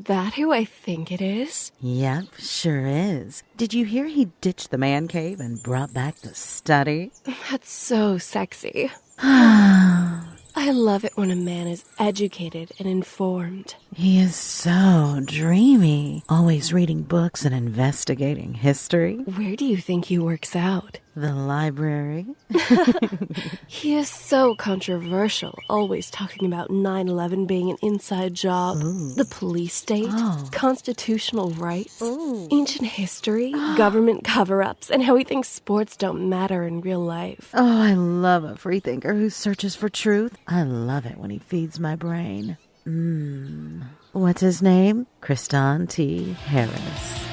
that who I think it is? Yep, sure is. Did you hear he ditched the man cave and brought back the study? That's so sexy. I love it when a man is educated and informed. He is so dreamy, always reading books and investigating history. Where do you think he works out? The library. He is so controversial, always talking about 9/11 being an inside job, the police state, constitutional rights, ancient history, government cover-ups, and how he thinks sports don't matter in real life. Oh, I love a freethinker who searches for truth. I love it when he feeds my brain. What's his name? Kristan T. Harris.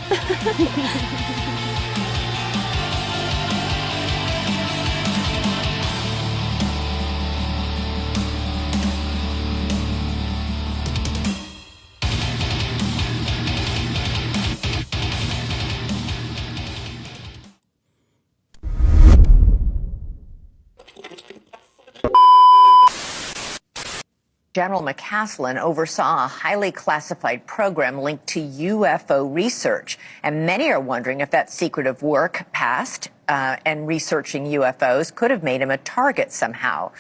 General McCasland oversaw a highly classified program linked to UFO research, and many are wondering if that secretive work past and researching UFOs could have made him a target somehow.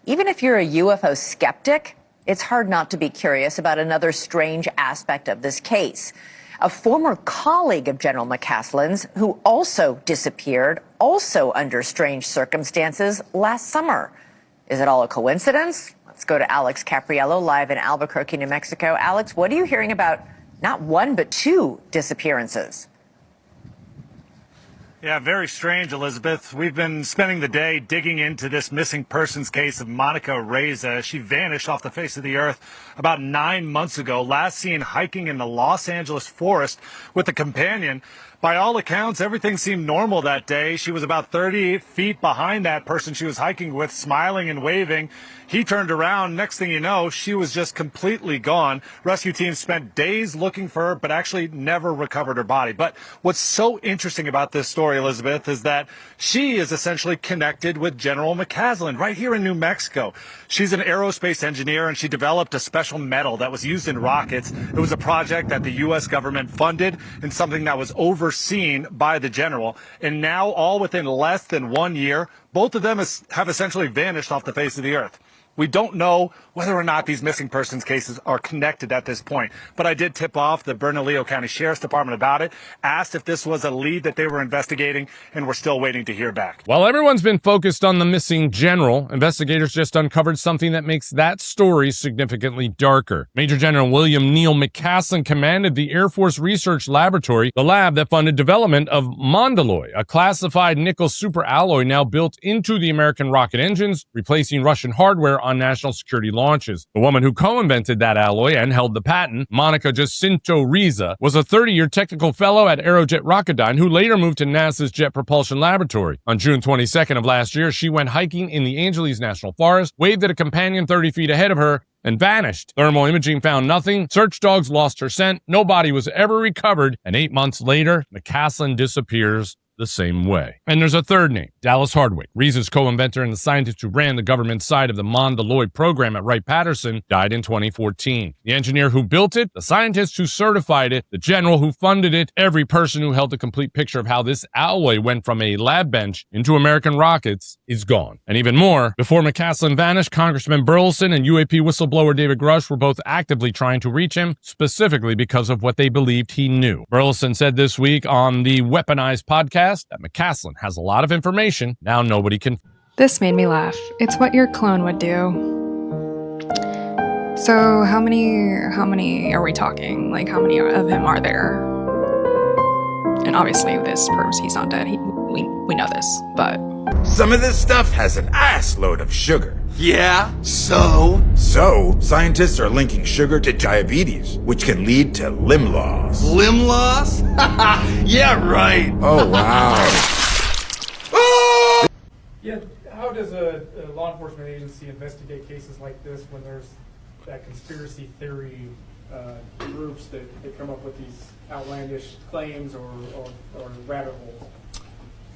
Even if you're a UFO skeptic, it's hard not to be curious about another strange aspect of this case. A former colleague of General McCasland's, who also disappeared, also under strange circumstances last summer. Is it all a coincidence? Let's go to Alex Capriello, live in Albuquerque, New Mexico. Alex, what are you hearing about not one, but two disappearances? Yeah, very strange, Elizabeth. We've been spending the day digging into this missing persons case of Monica Reza. She vanished off the face of the earth about 9 months ago, last seen hiking in the Los Angeles forest with a companion. By all accounts, everything seemed normal that day. She was about 30 feet behind that person she was hiking with, smiling and waving. He turned around. Next thing you know, she was just completely gone. Rescue teams spent days looking for her, but actually never recovered her body. But what's so interesting about this story, Elizabeth, is that she is essentially connected with General McCasland right here in New Mexico. She's an aerospace engineer, and she developed a special metal that was used in rockets. It was a project that the U.S. government funded and something that was overseen by the general. And now, all within less than 1 year, both of them have essentially vanished off the face of the earth. We don't know whether or not these missing persons cases are connected at this point. But I did tip off the Bernalillo County Sheriff's Department about it, asked if this was a lead that they were investigating, and we're still waiting to hear back. While everyone's been focused on the missing general, investigators just uncovered something that makes that story significantly darker. Major General William Neal McCasland commanded the Air Force Research Laboratory, the lab that funded development of Mondaloy, a classified nickel superalloy now built into the American rocket engines, replacing Russian hardware on national security launches. The woman who co-invented that alloy and held the patent, Monica Jacinto Reza, was a 30-year technical fellow at Aerojet Rocketdyne who later moved to NASA's Jet Propulsion Laboratory. On June 22nd of last year, she went hiking in the Angeles National Forest, waved at a companion 30 feet ahead of her, and vanished. Thermal imaging found nothing. Search dogs lost her scent. No body was ever recovered. And 8 months later, McCasland disappears the same way. And there's a third name, Dallas Hardwick. Reza's co-inventor and the scientist who ran the government side of the Mondaloy program at Wright-Patterson, died in 2014. The engineer who built it, the scientist who certified it, the general who funded it, every person who held a complete picture of how this alloy went from a lab bench into American rockets is gone. And even more, before McCasland vanished, Congressman Burleson and UAP whistleblower David Grush were both actively trying to reach him, specifically because of what they believed he knew. Burleson said this week on the Weaponized podcast that McCasland has a lot of information now nobody can. This made me laugh. It's what your clone would do. So how many are we talking? Like, how many of him are there? And obviously this proves he's not dead. We know this, but some of this stuff has an ass load of sugar. Yeah, so? So, scientists are linking sugar to diabetes, which can lead to limb loss. Limb loss? Yeah, right. Oh, wow. Oh! Yeah, how does a law enforcement agency investigate cases like this when there's that conspiracy theory groups that come up with these outlandish claims or rabbit holes?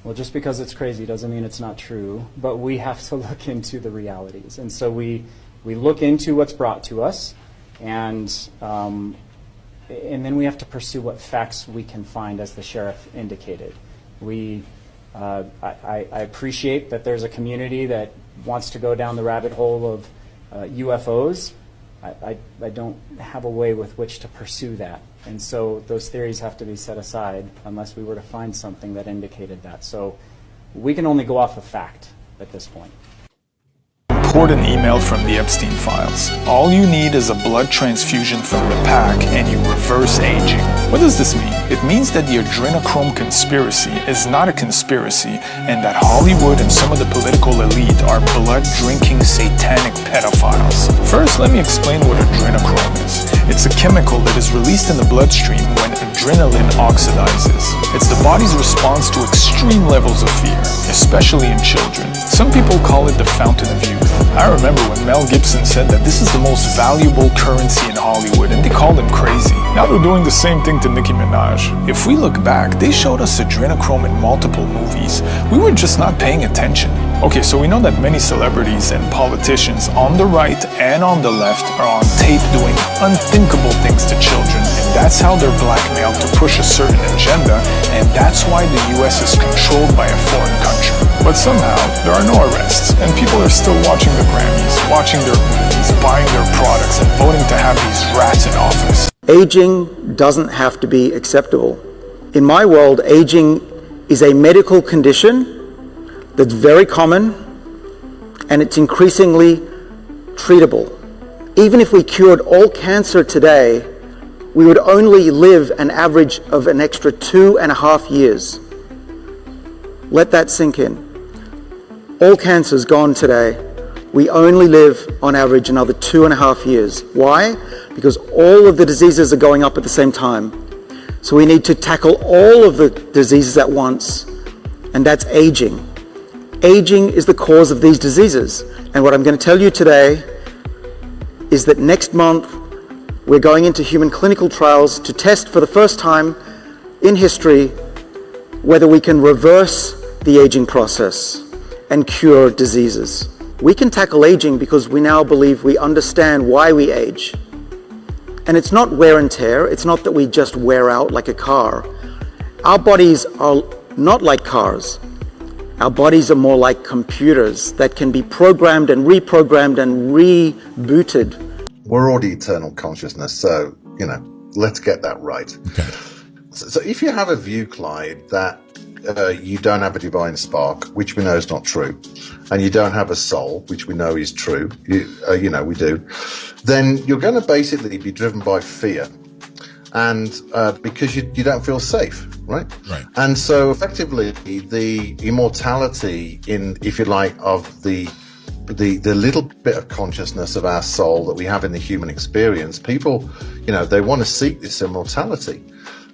Well, just because it's crazy doesn't mean it's not true, but we have to look into the realities. And so we look into what's brought to us, and and then we have to pursue what facts we can find, as the sheriff indicated. I appreciate that there's a community that wants to go down the rabbit hole of UFOs. I don't have a way with which to pursue that. And so those theories have to be set aside unless we were to find something that indicated that. So we can only go off of fact at this point. Important email from the Epstein files. All you need is a blood transfusion from the pack and you reverse aging. What does this mean? It means that the adrenochrome conspiracy is not a conspiracy and that Hollywood and some of the political elite are blood-drinking satanic pedophiles. First, let me explain what adrenochrome is. It's a chemical that is released in the bloodstream when adrenaline oxidizes. It's the body's response to extreme levels of fear, especially in children. Some people call it the fountain of youth. I remember when Mel Gibson said that this is the most valuable currency in Hollywood, and they called him crazy. Now they're doing the same thing to Nicki Minaj. If we look back, they showed us adrenochrome in multiple movies. We were just not paying attention. Okay, so we know that many celebrities and politicians on the right and on the left are on tape doing unthinkable things to children, and that's how they're blackmailed to push a certain agenda, and that's why the US is controlled by a foreign country. But somehow, there are no arrests, and people are still watching the Grammys, watching their movies, buying their products, and voting to have these rats in office. Aging doesn't have to be acceptable. In my world, aging is a medical condition that's very common, and it's increasingly treatable. Even if we cured all cancer today, we would only live an average of an extra 2.5 years. Let that sink in. All cancer's gone today. We only live on average another 2.5 years. Why? Because all of the diseases are going up at the same time. So we need to tackle all of the diseases at once, and that's aging. Aging is the cause of these diseases. And what I'm going to tell you today is that next month we're going into human clinical trials to test for the first time in history whether we can reverse the aging process and cure diseases. We can tackle aging because we now believe we understand why we age. And it's not wear and tear. It's not that we just wear out like a car. Our bodies are not like cars. Our bodies are more like computers that can be programmed and reprogrammed and rebooted. We're already eternal consciousness, so, let's get that right. Okay. So if you have a view, Clyde, that you don't have a divine spark, which we know is not true, and you don't have a soul, which we know is true, we do, then you're going to basically be driven by fear, and because you don't feel safe, right? Right. And so effectively the immortality if you like, of the little bit of consciousness of our soul that we have in the human experience, people, they want to seek this immortality.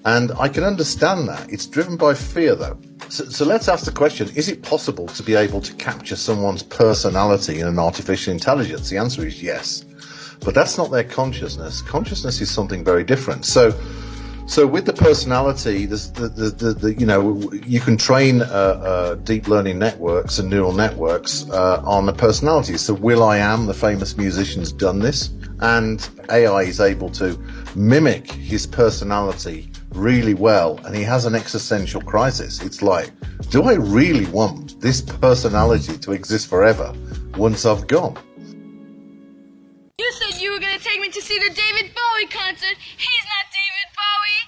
And I can understand that. It's driven by fear, though. So let's ask the question, is it possible to be able to capture someone's personality in an artificial intelligence? The answer is yes. But that's not their consciousness. Consciousness is something very different. So with the personality, you can train deep learning networks and neural networks on the personality. So will.i.am, the famous musician's done this, and AI is able to mimic his personality really well, and he has an existential crisis. It's like, do I really want this personality to exist forever once I've gone? You said you were going to take me to see the David Bowie concert. He's not David Bowie.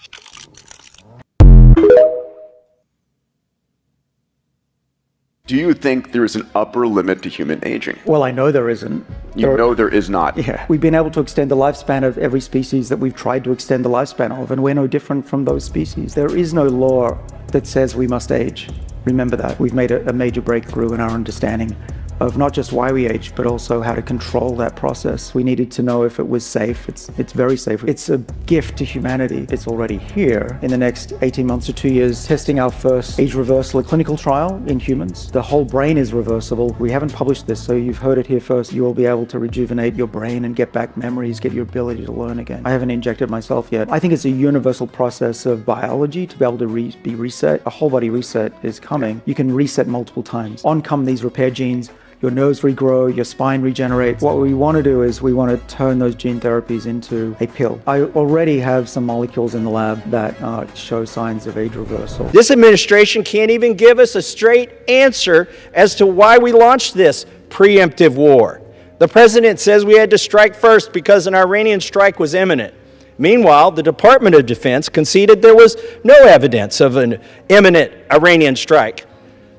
Do you think there is an upper limit to human aging? Well, I know there isn't. You know there is not. Yeah. We've been able to extend the lifespan of every species that we've tried to extend the lifespan of, and we're no different from those species. There is no law that says we must age. Remember that. We've made a major breakthrough in our understanding of not just why we age, but also how to control that process. We needed to know if it was safe. It's very safe. It's a gift to humanity. It's already here. In the next 18 months to 2 years, testing our first age reversal clinical trial in humans. The whole brain is reversible. We haven't published this, so you've heard it here first. You will be able to rejuvenate your brain and get back memories, get your ability to learn again. I haven't injected myself yet. I think it's a universal process of biology to be able to be reset. A whole body reset is coming. You can reset multiple times. On come these repair genes. your nerves regrow, your spine regenerates. What we want to do is we want to turn those gene therapies into a pill. I already have some molecules in the lab that show signs of age reversal. This administration can't even give us a straight answer as to why we launched this preemptive war. The president says we had to strike first because an Iranian strike was imminent. Meanwhile, the Department of Defense conceded there was no evidence of an imminent Iranian strike.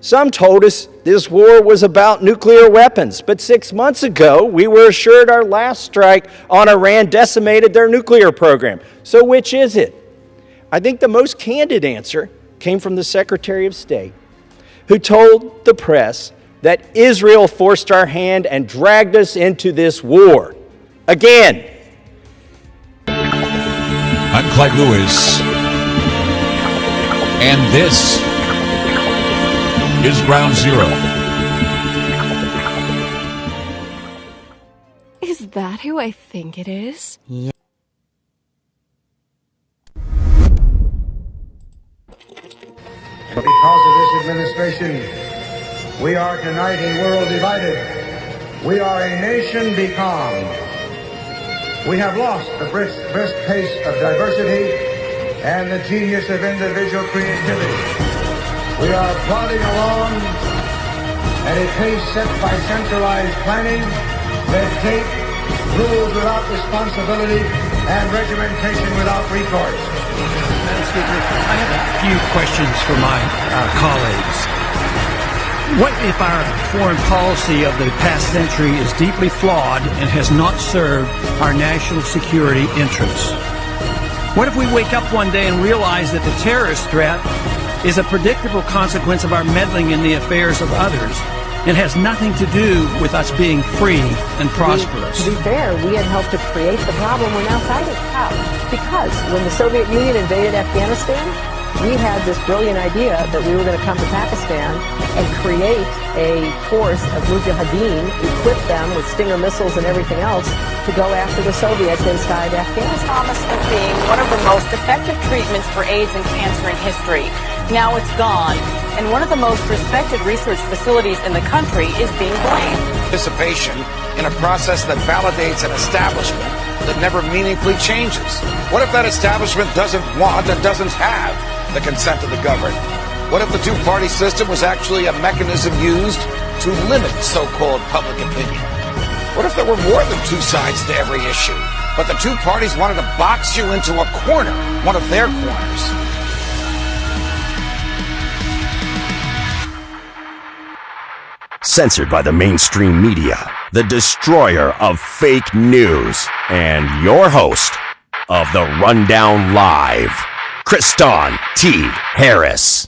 Some told us this war was about nuclear weapons, but 6 months ago, we were assured our last strike on Iran decimated their nuclear program. So which is it? I think the most candid answer came from the Secretary of State, who told the press that Israel forced our hand and dragged us into this war. Again. I'm Clyde Lewis, and this is Ground Zero. Is that who I think it is? Yeah. Because of this administration, we are tonight a world divided. We are a nation becalmed. We have lost the brisk pace of diversity and the genius of individual creativity. We are plodding along at a pace set by centralized planning, red tape, rules without responsibility, and regimentation without recourse. Madam Speaker, I have a few questions for my colleagues. What if our foreign policy of the past century is deeply flawed and has not served our national security interests? What if we wake up one day and realize that the terrorist threat is a predictable consequence of our meddling in the affairs of others and has nothing to do with us being free and prosperous? To be fair, we had helped to create the problem we're now fighting. How? Because when the Soviet Union invaded Afghanistan, we had this brilliant idea that we were going to come to Pakistan and create a force of mujahideen, equip them with Stinger missiles and everything else to go after the Soviets inside Afghanistan. Promised of being one of the most effective treatments for AIDS and cancer in history. Now it's gone, and one of the most respected research facilities in the country is being blamed. Participation in a process that validates an establishment that never meaningfully changes. What if that establishment doesn't want and doesn't have the consent of the governed? What if the two-party system was actually a mechanism used to limit so-called public opinion? What if there were more than two sides to every issue, but the two parties wanted to box you into a corner, one of their corners? Censored by the mainstream media, the destroyer of fake news, and your host of the Rundown Live, Kriston T. Harris.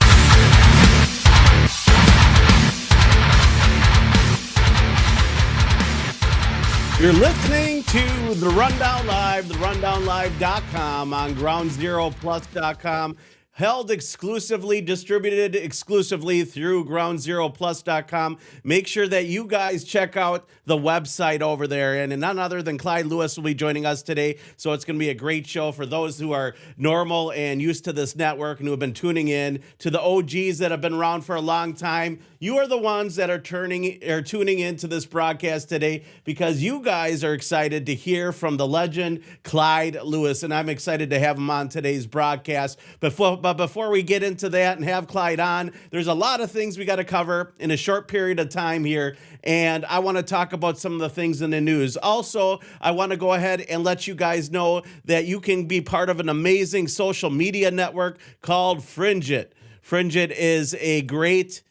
You're listening to The Rundown Live, therundownlive.com on groundzeroplus.com. Held exclusively, distributed exclusively through groundzeroplus.com. Make sure that you guys check out the website over there. And none other than Clyde Lewis will be joining us today. So it's going to be a great show for those who are normal and used to this network and who have been tuning in. To the OGs that have been around for a long time, you are the ones that are tuning into this broadcast today because you guys are excited to hear from the legend Clyde Lewis. And I'm excited to have him on today's broadcast. But before we get into that and have Clyde on, there's a lot of things we got to cover in a short period of time here. And I want to talk about some of the things in the news. Also, I want to go ahead and let you guys know that you can be part of an amazing social media network called Fringe It. Fringe It is a great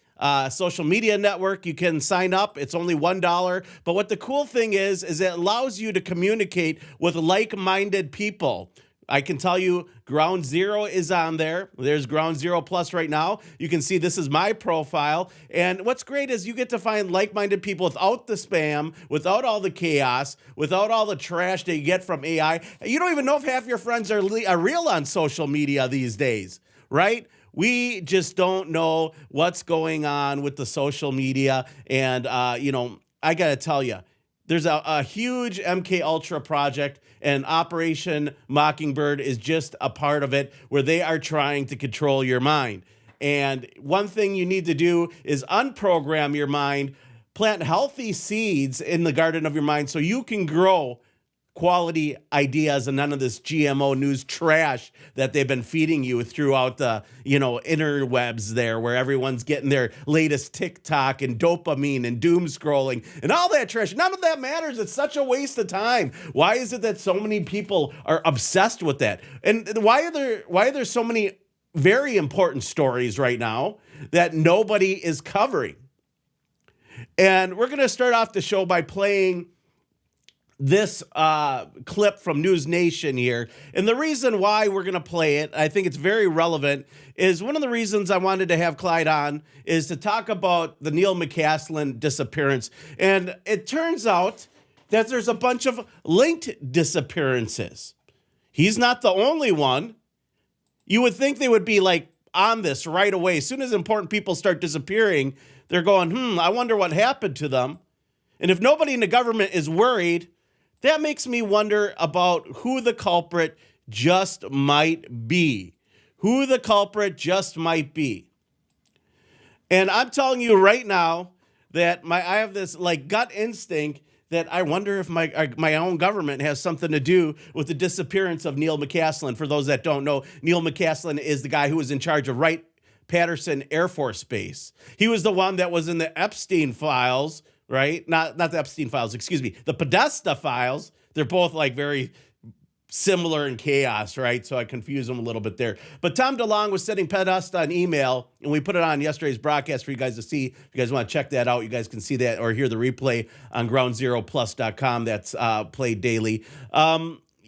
social media network. You can sign up. It's only $1. But what the cool thing is it allows you to communicate with like-minded people. I can tell you Ground Zero is on there. There's Ground Zero Plus right now. You can see this is my profile. And what's great is you get to find like-minded people without the spam, without all the chaos, without all the trash that you get from AI. You don't even know if half your friends are real on social media these days, right? We just don't know what's going on with the social media. And, I got to tell you, there's a huge MK Ultra project, and Operation Mockingbird is just a part of it, where they are trying to control your mind. And one thing you need to do is unprogram your mind plant healthy seeds in the garden of your mind so you can grow quality ideas and none of this GMO news trash that they've been feeding you throughout the, interwebs there, where everyone's getting their latest TikTok and dopamine and doom scrolling and all that trash. None of that matters. It's such a waste of time. Why is it that so many people are obsessed with that? And why are there so many very important stories right now that nobody is covering? And we're going to start off the show by playing this clip from News Nation here. And the reason why we're going to play it, I think it's very relevant, is one of the reasons I wanted to have Clyde on is to talk about the Neil McCasland disappearance. And it turns out that there's a bunch of linked disappearances. He's not the only one. You would think they would be like on this right away. As soon as important people start disappearing, they're going, I wonder what happened to them. And if nobody in the government is worried, that makes me wonder about who the culprit just might be. Who the culprit just might be. And I'm telling you right now that I have this like gut instinct that I wonder if my own government has something to do with the disappearance of Neil McCasland. For those that don't know, Neil McCasland is the guy who was in charge of Wright-Patterson Air Force Base. He was the one that was in the Epstein files, right? Not the Epstein files, excuse me. The Podesta files. They're both like very similar in chaos, right? So I confuse them a little bit there. But Tom DeLonge was sending Podesta an email, and we put it on yesterday's broadcast for you guys to see. If you guys want to check that out, you guys can see that or hear the replay on groundzeroplus.com. That's played daily.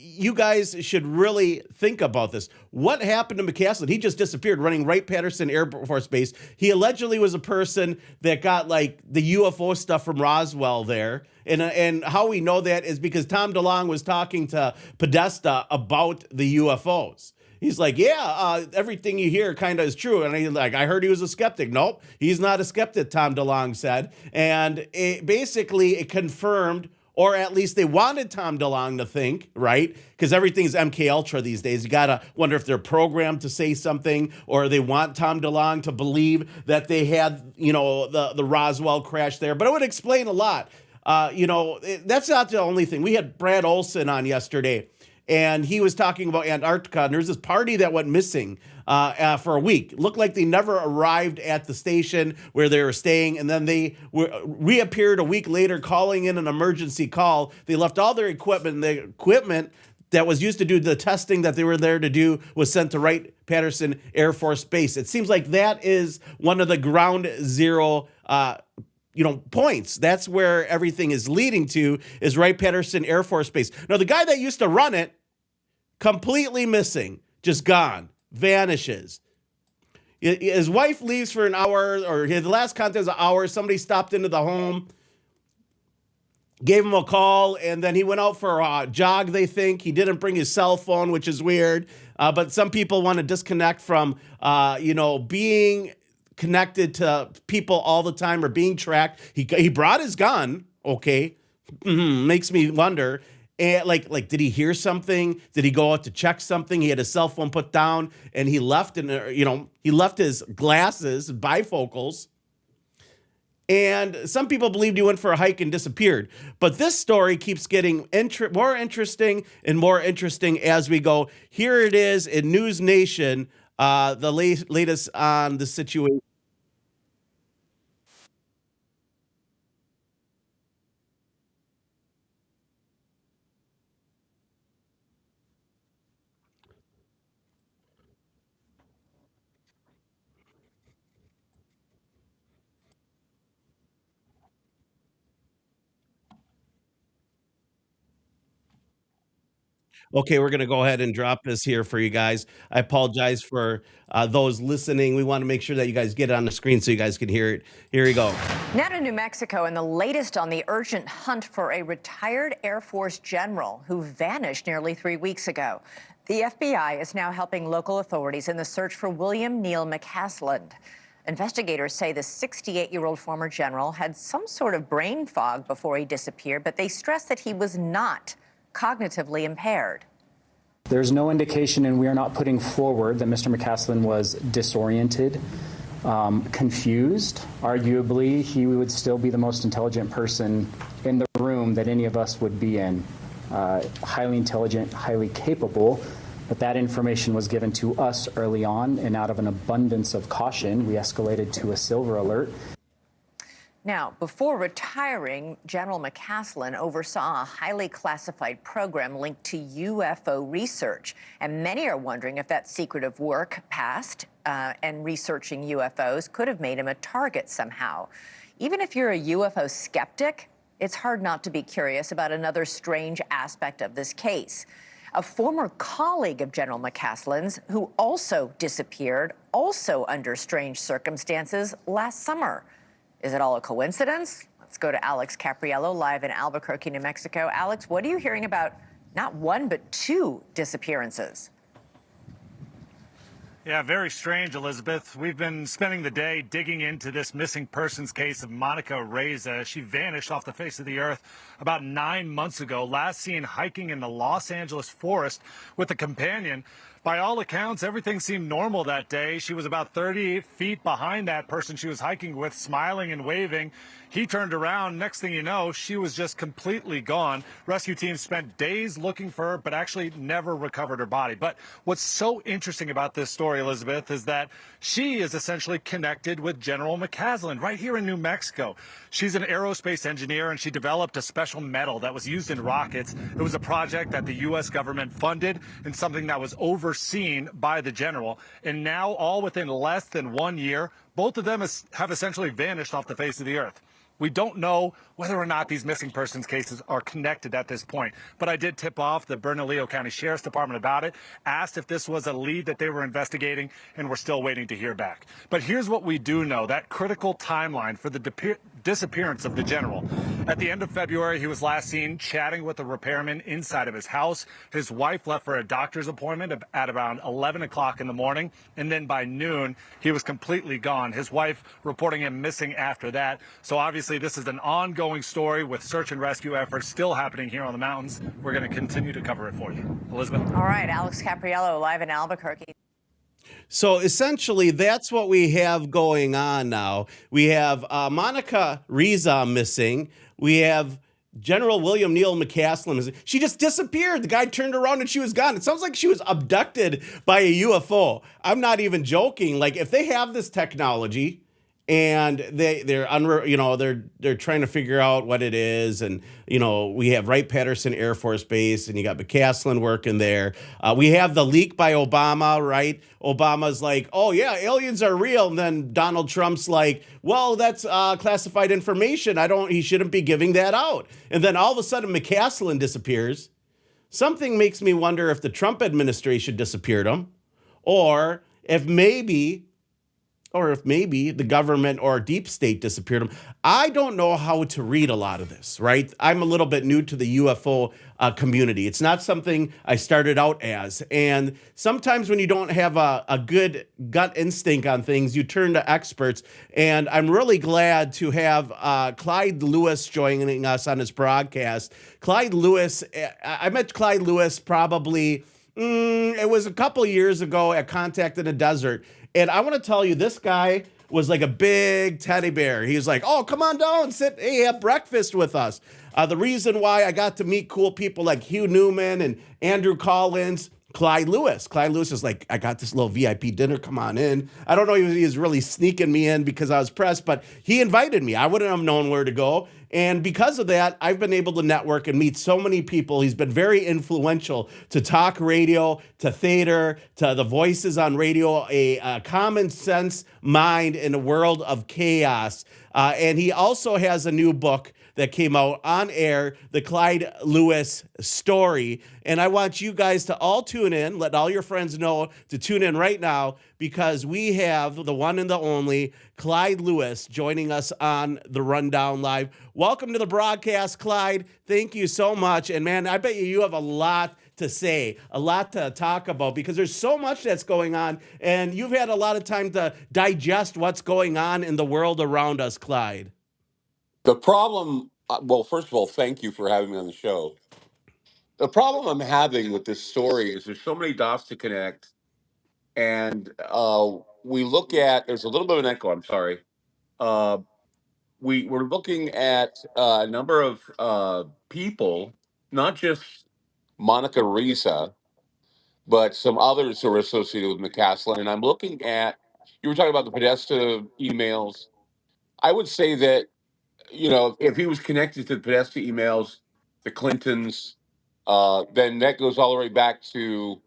You guys should really think about this. What happened to McCasland? He just disappeared running Wright-Patterson Air Force Base. He allegedly was a person that got like the UFO stuff from Roswell there. And how we know that is because Tom DeLonge was talking to Podesta about the UFOs. He's like, everything you hear kind of is true. And I heard he was a skeptic. Nope, he's not a skeptic, Tom DeLonge said. And it confirmed, or at least they wanted Tom DeLonge to think, right? Because everything's MK Ultra these days. You got to wonder if they're programmed to say something, or they want Tom DeLonge to believe that they had, the Roswell crash there. But it would explain a lot. That's not the only thing. We had Brad Olson on yesterday, and he was talking about Antarctica. And there's this party that went missing for a week. Looked like they never arrived at the station where they were staying, and then they reappeared a week later calling in an emergency call. They left all their equipment. The equipment that was used to do the testing that they were there to do was sent to Wright-Patterson Air Force Base. It seems like that is one of the ground zero points. That's where everything is leading to, is Wright-Patterson Air Force Base. Now, the guy that used to run it, completely missing, just gone, vanishes. His wife leaves for an hour, or his last contact was an hour. Somebody stopped into the home, gave him a call, and then he went out for a jog, they think. He didn't bring his cell phone, which is weird. But some people want to disconnect from, being connected to people all the time or being tracked. He brought his gun. Okay. Makes me wonder. And like, did he hear something? Did he go out to check something? He had his cell phone put down and he left, and he left his glasses, bifocals. And some people believed he went for a hike and disappeared. But this story keeps getting more interesting and more interesting as we go. Here it is in News Nation. The latest on the situation. Okay, we're going to go ahead and drop this here for you guys. I apologize for those listening. We want to make sure that you guys get it on the screen so you guys can hear it. Here we go. Now to New Mexico, and the latest on the urgent hunt for a retired Air Force general who vanished nearly 3 weeks ago. The FBI is now helping local authorities in the search for William Neil McCasland. Investigators say the 68-year-old former general had some sort of brain fog before he disappeared, but they stress that he was not cognitively impaired. There's no indication, and we are not putting forward, that Mr. McCasland was disoriented confused. Arguably, he would still be the most intelligent person in the room that any of us would be in. Highly intelligent, highly capable, but that information was given to us early on, and out of an abundance of caution, we escalated to a silver alert. Now, before retiring, General McCasland oversaw a highly classified program linked to UFO research. And many are wondering if that secretive work past and researching UFOs could have made him a target somehow. Even if you're a UFO skeptic, it's hard not to be curious about another strange aspect of this case. A former colleague of General McCasland's, who also disappeared, also under strange circumstances last summer. Is it all a coincidence? Let's go to Alex Capriello, live in Albuquerque, New Mexico. Alex, what are you hearing about not one, but two disappearances? Yeah, very strange, Elizabeth. We've been spending the day digging into this missing persons case of Monica Reza. She vanished off the face of the earth about 9 months ago, last seen hiking in the Los Angeles forest with a companion. By all accounts, everything seemed normal that day. She was about 30 feet behind that person she was hiking with, smiling and waving. He turned around. Next thing you know, she was just completely gone. Rescue teams spent days looking for her, but actually never recovered her body. But what's so interesting about this story, Elizabeth, is that she is essentially connected with General McCasland right here in New Mexico. She's an aerospace engineer, and she developed a special metal that was used in rockets. It was a project that the U.S. government funded and something that was overseen by the general. And now, all within less than 1 year, both of them have essentially vanished off the face of the earth. We don't know whether or not these missing persons cases are connected at this point, but I did tip off the Bernalillo County Sheriff's Department about it, asked if this was a lead that they were investigating, and we're still waiting to hear back. But here's what we do know, that critical timeline for the disappearance of the general. At the end of February, he was last seen chatting with a repairman inside of his house. His wife left for a doctor's appointment at around 11 o'clock in the morning, and then by noon, he was completely gone. His wife reporting him missing after that. So obviously, this is an ongoing story with search and rescue efforts still happening here on the mountains. We're going to continue to cover it for you. Elizabeth? All right, Alex Capriello, live in Albuquerque. So essentially, that's what we have going on now. We have Monica Reza missing. We have General William Neal McCasland missing. She just disappeared. The guy turned around and she was gone. It sounds like she was abducted by a UFO. I'm not even joking. Like, if they have this technology and they're trying to figure out what it is, and we have Wright-Patterson Air Force Base, and you got McCasland working there. We have the leak by Obama, right? Obama's like, oh yeah, aliens are real, and then Donald Trump's like, well, that's classified information. He shouldn't be giving that out. And then all of a sudden, McCasland disappears. Something makes me wonder if the Trump administration disappeared him, or if maybe the government or deep state disappeared him. I don't know how to read a lot of this, right? I'm a little bit new to the UFO community. It's not something I started out as. And sometimes when you don't have a good gut instinct on things, you turn to experts. And I'm really glad to have Clyde Lewis joining us on this broadcast. Clyde Lewis, I met Clyde Lewis probably, it was a couple years ago at Contact in the Desert. And I want to tell you, this guy was like a big teddy bear. He was like, oh, come on down, sit, hey, have breakfast with us. The reason why I got to meet cool people like Hugh Newman and Andrew Collins, Clyde Lewis. Clyde Lewis is like, I got this little VIP dinner, come on in. I don't know if he was really sneaking me in because I was pressed, but he invited me. I wouldn't have known where to go. And because of that, I've been able to network and meet so many people. He's been very influential to talk radio, to theater, to the voices on radio, a common sense mind in a world of chaos. And he also has a new book that came out on air, the Clyde Lewis Story. And I want you guys to all tune in, let all your friends know to tune in right now, because we have the one and the only Clyde Lewis joining us on the Rundown Live. Welcome to the broadcast, Clyde. Thank you so much. And man, I bet you have a lot to say, a lot to talk about, because there's so much that's going on, and you've had a lot of time to digest what's going on in the world around us, Clyde. The problem, well, first of all, thank you for having me on the show. The problem I'm having with this story is there's so many dots to connect, and we look at, there's a little bit of an echo, I'm sorry. We're looking at a number of people, not just Monica Risa, but some others who are associated with McCasland. And I'm looking at, you were talking about the Podesta emails. I would say that, you know, if he was connected to the Podesta emails, the Clintons, then that goes all the way back to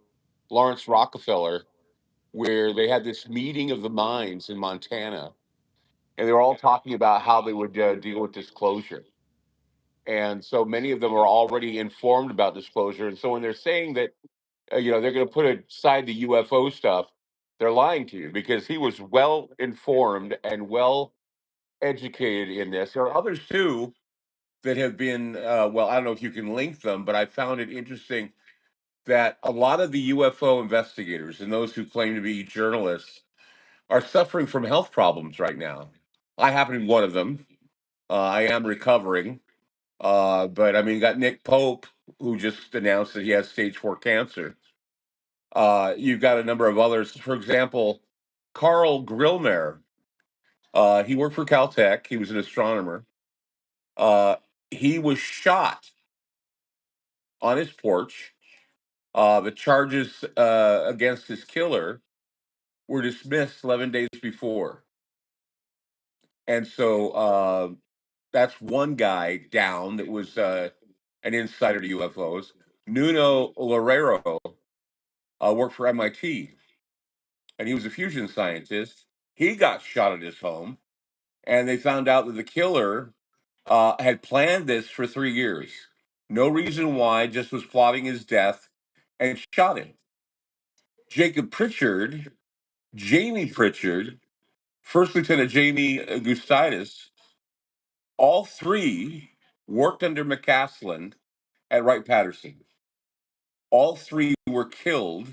Lawrence Rockefeller, where they had this meeting of the minds in Montana, and they were all talking about how they would deal with disclosure. And so many of them are already informed about disclosure. And so when they're saying that, you know, they're going to put aside the UFO stuff, they're lying to you, because he was well informed and well educated in this. There are others too that have been, well, I don't know if you can link them, but I found it interesting that a lot of the UFO investigators and those who claim to be journalists are suffering from health problems right now. I happen to be one of them. I am recovering. But I mean, got Nick Pope, who just announced that he has stage 4 cancer. You've got a number of others. For example, Carl Grillmer. He worked for Caltech. He was an astronomer. He was shot on his porch. The charges against his killer were dismissed 11 days before. And so that's one guy down that was an insider to UFOs. Nuno Loureiro worked for MIT, and he was a fusion scientist. He got shot at his home, and they found out that the killer had planned this for 3 years. No reason why, just was plotting his death and shot him. Jacob Pritchard, Jamie Pritchard, First Lieutenant Jamie Gustitis, all three worked under McCasland at Wright-Patterson. All three were killed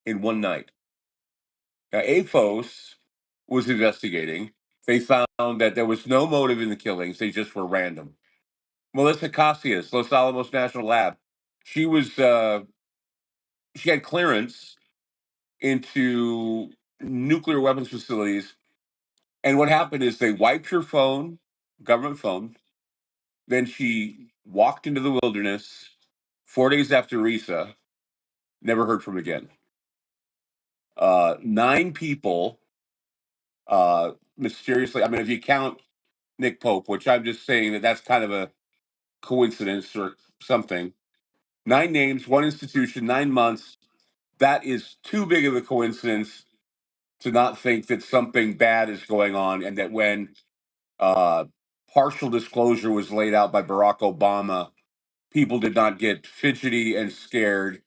in one night. Now, AFOS was investigating. They found that there was no motive in the killings. They just were random. Melissa Casillas, Los Alamos National Lab. She was, she had clearance into nuclear weapons facilities. And what happened is they wiped her phone, government phone. Then she walked into the wilderness 4 days after Risa, never heard from again. 9 people, mysteriously, I mean, if you count Nick Pope, which I'm just saying that that's kind of a coincidence or something. 9 names, 1 institution, 9 months. That is too big of a coincidence to not think that something bad is going on, and that when partial disclosure was laid out by Barack Obama, people did not get fidgety and scared,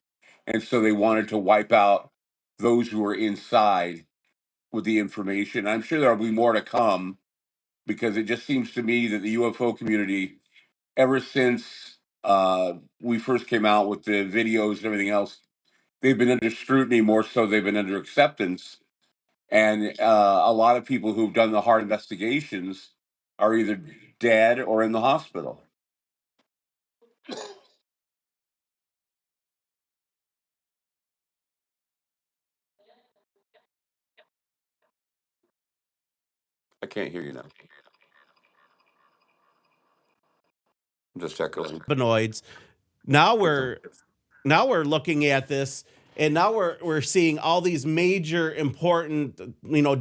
and so they wanted to wipe out those who were inside with the information. I'm sure there'll be more to come, because it just seems to me that the UFO community, ever since we first came out with the videos and everything else, they've been under scrutiny more so they've been under acceptance. And a lot of people who've done the hard investigations are either dead or in the hospital. I can't hear you now. I'm just echoing. Cannabinoids. Now we're looking at this, and now we're seeing all these major important,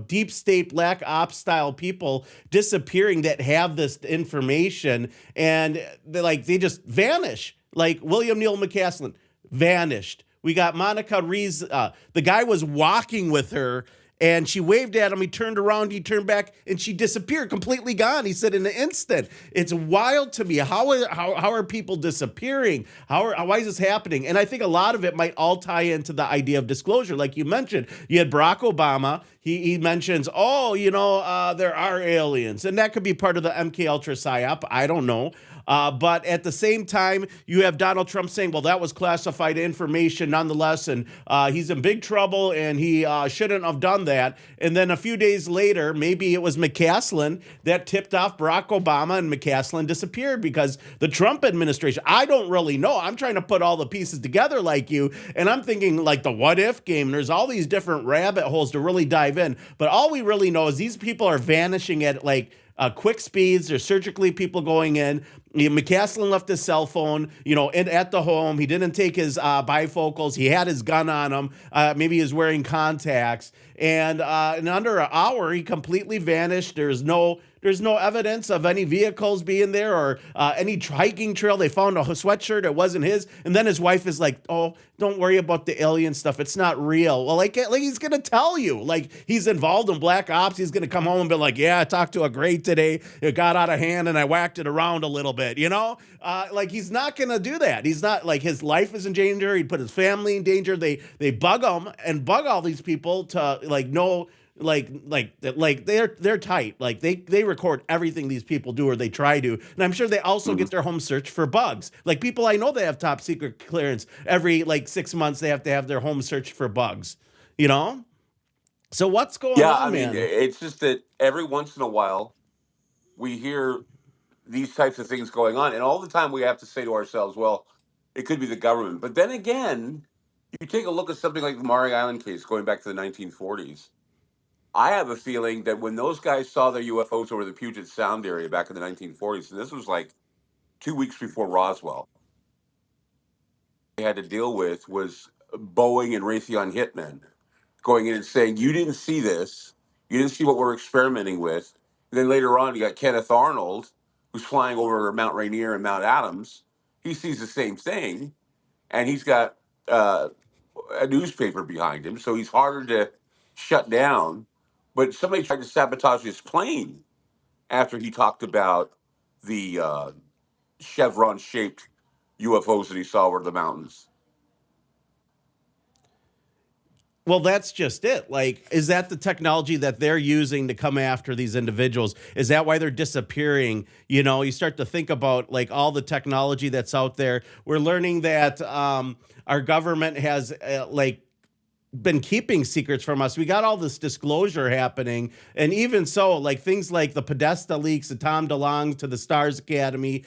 deep state black ops style people disappearing that have this information, and they just vanish. Like William Neal McCasland vanished. We got Monica Rees. The guy was walking with her, and she waved at him. He turned around, he turned back, and she disappeared, completely gone. He said in an instant. It's wild to me. How are people disappearing? Why is this happening? And I think a lot of it might all tie into the idea of disclosure. Like you mentioned, you had Barack Obama. He mentions, there are aliens. And that could be part of the MK Ultra PSYOP. I don't know. But at the same time, you have Donald Trump saying, well, that was classified information nonetheless, and he's in big trouble, and he shouldn't have done that. And then a few days later, maybe it was McCasland that tipped off Barack Obama, and McCasland disappeared because the Trump administration, I don't really know. I'm trying to put all the pieces together like you, and I'm thinking like the what if game. There's all these different rabbit holes to really dive in. But all we really know is these people are vanishing at like quick speeds. There's surgically people going in. McCasland left his cell phone, at the home. He didn't take his bifocals. He had his gun on him. Maybe he was wearing contacts. And in under an hour, he completely vanished. There's no evidence of any vehicles being there or any hiking trail. They found a sweatshirt. It wasn't his. And then his wife is like, oh, don't worry about the alien stuff. It's not real. Well, like he's going to tell you. Like, he's involved in black ops. He's going to come home and be like, yeah, I talked to a grate today. It got out of hand and I whacked it around a little bit, Like, he's not going to do that. He's not, like, his life is in danger. He'd put his family in danger. They bug him and bug all these people to, like, know, like they're tight. Like they record everything these people do or they try to. And I'm sure they also get their home searched for bugs. Like people I know, they have top secret clearance. Every 6 months they have to have their home searched for bugs, So what's going on, man? It's just that every once in a while we hear these types of things going on. And all the time we have to say to ourselves, well, it could be the government. But then again, you take a look at something like the Maury Island case going back to the 1940s. I have a feeling that when those guys saw their UFOs over the Puget Sound area back in the 1940s, and this was like 2 weeks before Roswell, they had to deal with was Boeing and Raytheon hitmen going in and saying, you didn't see this. You didn't see what we're experimenting with. And then later on, you got Kenneth Arnold, who's flying over Mount Rainier and Mount Adams. He sees the same thing, and he's got a newspaper behind him, so he's harder to shut down. But somebody tried to sabotage his plane after he talked about the chevron-shaped UFOs that he saw over the mountains. Well, that's just it. Like, is that the technology that they're using to come after these individuals? Is that why they're disappearing? You start to think about like all the technology that's out there. We're learning that our government has been keeping secrets from us. We got all this disclosure happening. And even so, like things like the Podesta leaks, the Tom DeLonge to the Stars Academy.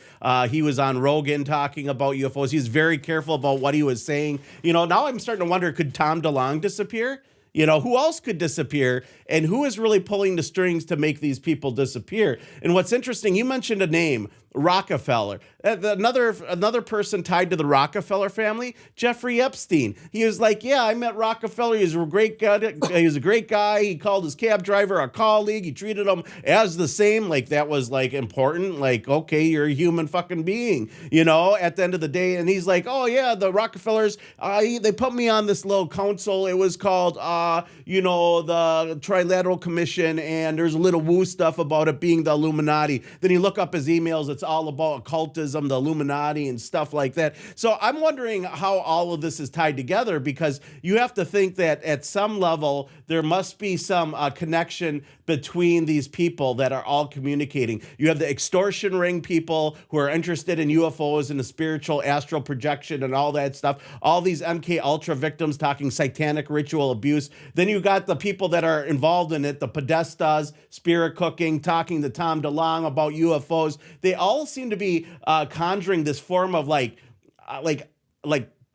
He was on Rogan talking about UFOs. He was very careful about what he was saying. Now I'm starting to wonder, could Tom DeLonge disappear? Who else could disappear? And who is really pulling the strings to make these people disappear? And what's interesting, you mentioned a name, Rockefeller. Another person tied to the Rockefeller family, Jeffrey Epstein. He was like, yeah, I met Rockefeller. He was a great guy. He was a great guy. He called his cab driver a colleague. He treated him as the same. Like that was like important. Like, okay, you're a human fucking being, at the end of the day. And he's like, oh yeah, the Rockefellers, they put me on this little council. It was called, the Trilateral Commission. And there's a little woo stuff about it being the Illuminati. Then you look up his emails. It's all about occultism, the Illuminati and stuff like that. So I'm wondering how all of this is tied together, because you have to think that at some level there must be some connection between these people that are all communicating. You have the extortion ring people who are interested in UFOs and the spiritual astral projection and all that stuff. All these MK Ultra victims talking satanic ritual abuse. Then you got the people that are involved in it, the Podestas, spirit cooking, talking to Tom DeLonge about UFOs. They all seem to be conjuring this form of like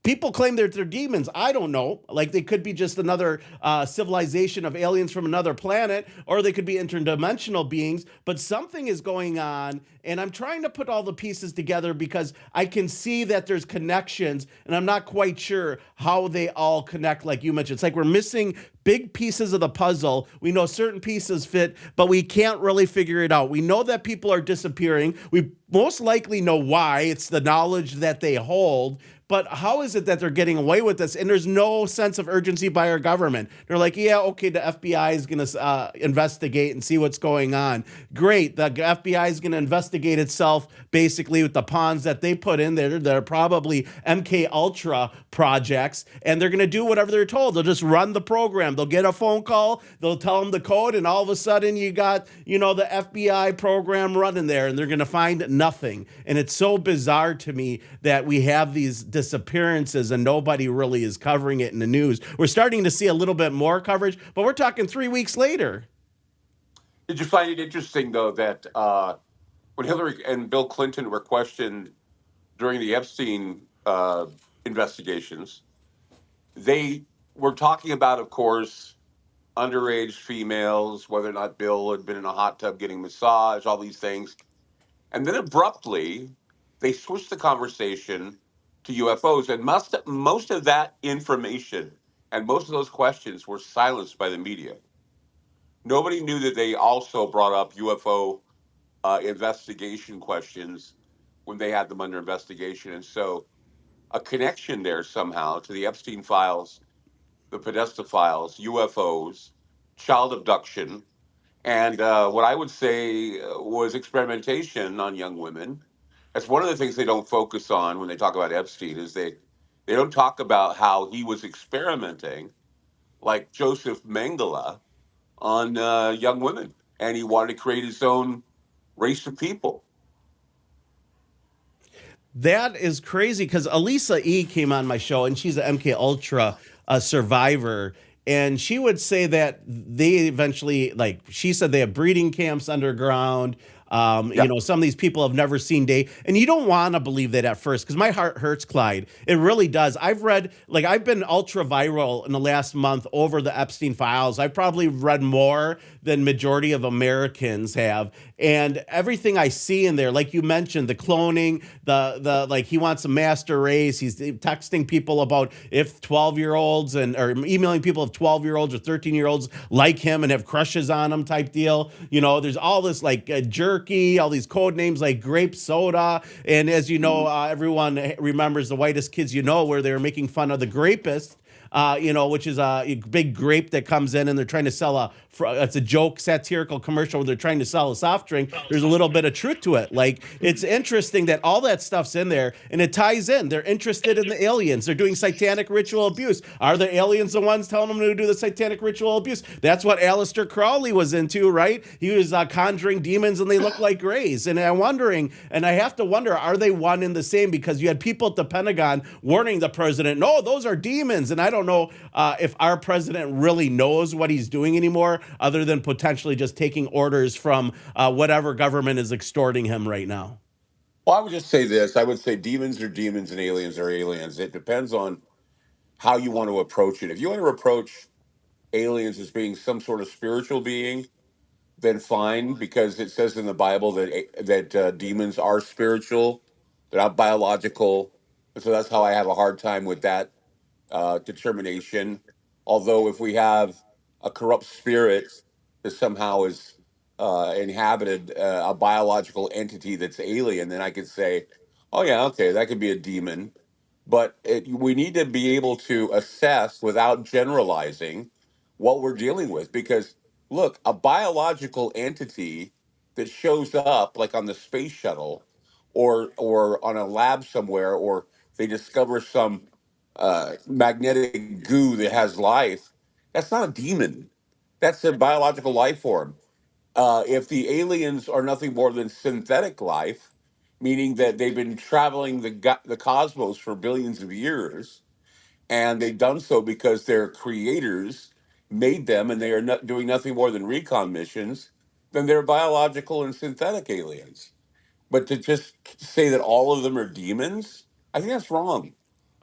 people claim they're demons. I don't know. Like they could be just another civilization of aliens from another planet, or they could be interdimensional beings. But something is going on, and I'm trying to put all the pieces together because I can see that there's connections, and I'm not quite sure how they all connect. Like you mentioned, it's like we're missing big pieces of the puzzle. We know certain pieces fit, but we can't really figure it out. We know that people are disappearing. We most likely know why. It's the knowledge that they hold. But how is it that they're getting away with this? And there's no sense of urgency by our government. They're like, yeah, okay, the FBI is going to investigate and see what's going on. Great. The FBI is going to investigate itself basically with the pawns that they put in there. They're probably MK Ultra projects, and they're going to do whatever they're told. They'll just run the program. They'll get a phone call, they'll tell them the code, and all of a sudden you got, you know, the FBI program running there, and they're going to find nothing. And it's so bizarre to me that we have these disappearances and nobody really is covering it in the news. We're starting to see a little bit more coverage, but we're talking 3 weeks later. Did you find it interesting, though, that when Hillary and Bill Clinton were questioned during the Epstein investigations, they were talking about, of course, underage females, whether or not Bill had been in a hot tub getting massage, all these things. And then abruptly, they switched the conversation to UFOs. And most of that information and most of those questions were silenced by the media. Nobody knew that they also brought up UFO investigation questions when they had them under investigation. And so a connection there somehow to the Epstein files, the Podesta files, UFOs, child abduction, and what I would say was experimentation on young women. That's one of the things they don't focus on when they talk about Epstein is they don't talk about how he was experimenting like Joseph Mengele on young women, and he wanted to create his own race of people. That is crazy because Elisa E came on my show, and she's an MK Ultra survivor, and she would say that they eventually, like she said, they have breeding camps underground. You know, some of these people have never seen day, and you don't want to believe that at first because my heart hurts, Clyde. It really does. I've read, like, I've been ultra viral in the last month over the Epstein files. I've probably read more than majority of Americans have, and everything I see in there, like you mentioned, the cloning, the like he wants a master race. He's texting people about if 12-year-olds or emailing people of 12-year-olds or 13-year-olds like him and have crushes on him type deal. You know, there's all this like jerky, all these code names like grape soda. And as you know, everyone remembers the Whitest Kids You Know, where they were making fun of the grapist. You know, which is a big grape that comes in and they're trying to sell it's a joke satirical commercial where they're trying to sell a soft drink. There's a little bit of truth to it. Like, it's interesting that all that stuff's in there and it ties in. They're interested in the aliens. They're doing satanic ritual abuse. Are the aliens the ones telling them to do the satanic ritual abuse? That's what Aleister Crowley was into, right? He was conjuring demons and they look like grays. And I'm wondering, and I have to wonder, are they one and the same? Because you had people at the Pentagon warning the president, no, those are demons. And I don't know if our president really knows what he's doing anymore, other than potentially just taking orders from whatever government is extorting him right now. Well, I would just say this. I would say demons are demons and aliens are aliens. It depends on how you want to approach it. If you want to approach aliens as being some sort of spiritual being, then fine, because it says in the Bible that demons are spiritual, they're not biological. And so that's how I have a hard time with that determination. Although if we have a corrupt spirit that somehow is inhabited a biological entity that's alien, then I could say, oh yeah, okay, that could be a demon. But we need to be able to assess without generalizing what we're dealing with. Because look, a biological entity that shows up like on the space shuttle or on a lab somewhere, or they discover some magnetic goo that has life, that's not a demon. That's a biological life form. If the aliens are nothing more than synthetic life, meaning that they've been traveling the cosmos for billions of years, and they've done so because their creators made them, and they are not doing nothing more than recon missions, then they're biological and synthetic aliens. But to just say that all of them are demons, I think that's wrong.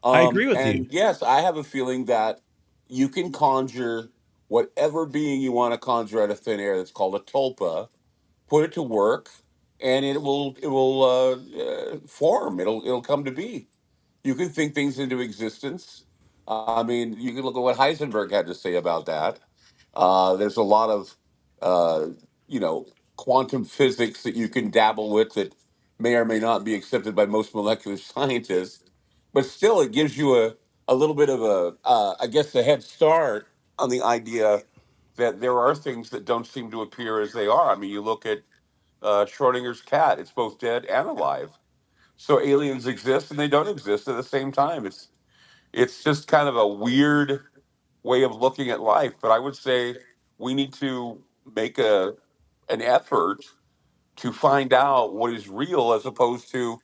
I agree with and you. yes, I have a feeling that you can conjure whatever being you want to conjure out of thin air. That's called a tulpa. Put it to work, and it will form. It'll come to be. You can think things into existence. I mean, you can look at what Heisenberg had to say about that. There's a lot of uh, you know quantum physics that you can dabble with that may or may not be accepted by most molecular scientists, but still, it gives you a little bit of I guess, a head start on the idea that there are things that don't seem to appear as they are. I mean, you look at Schrodinger's cat; it's both dead and alive. So aliens exist and they don't exist at the same time. It's just kind of a weird way of looking at life. But I would say we need to make an effort to find out what is real as opposed to,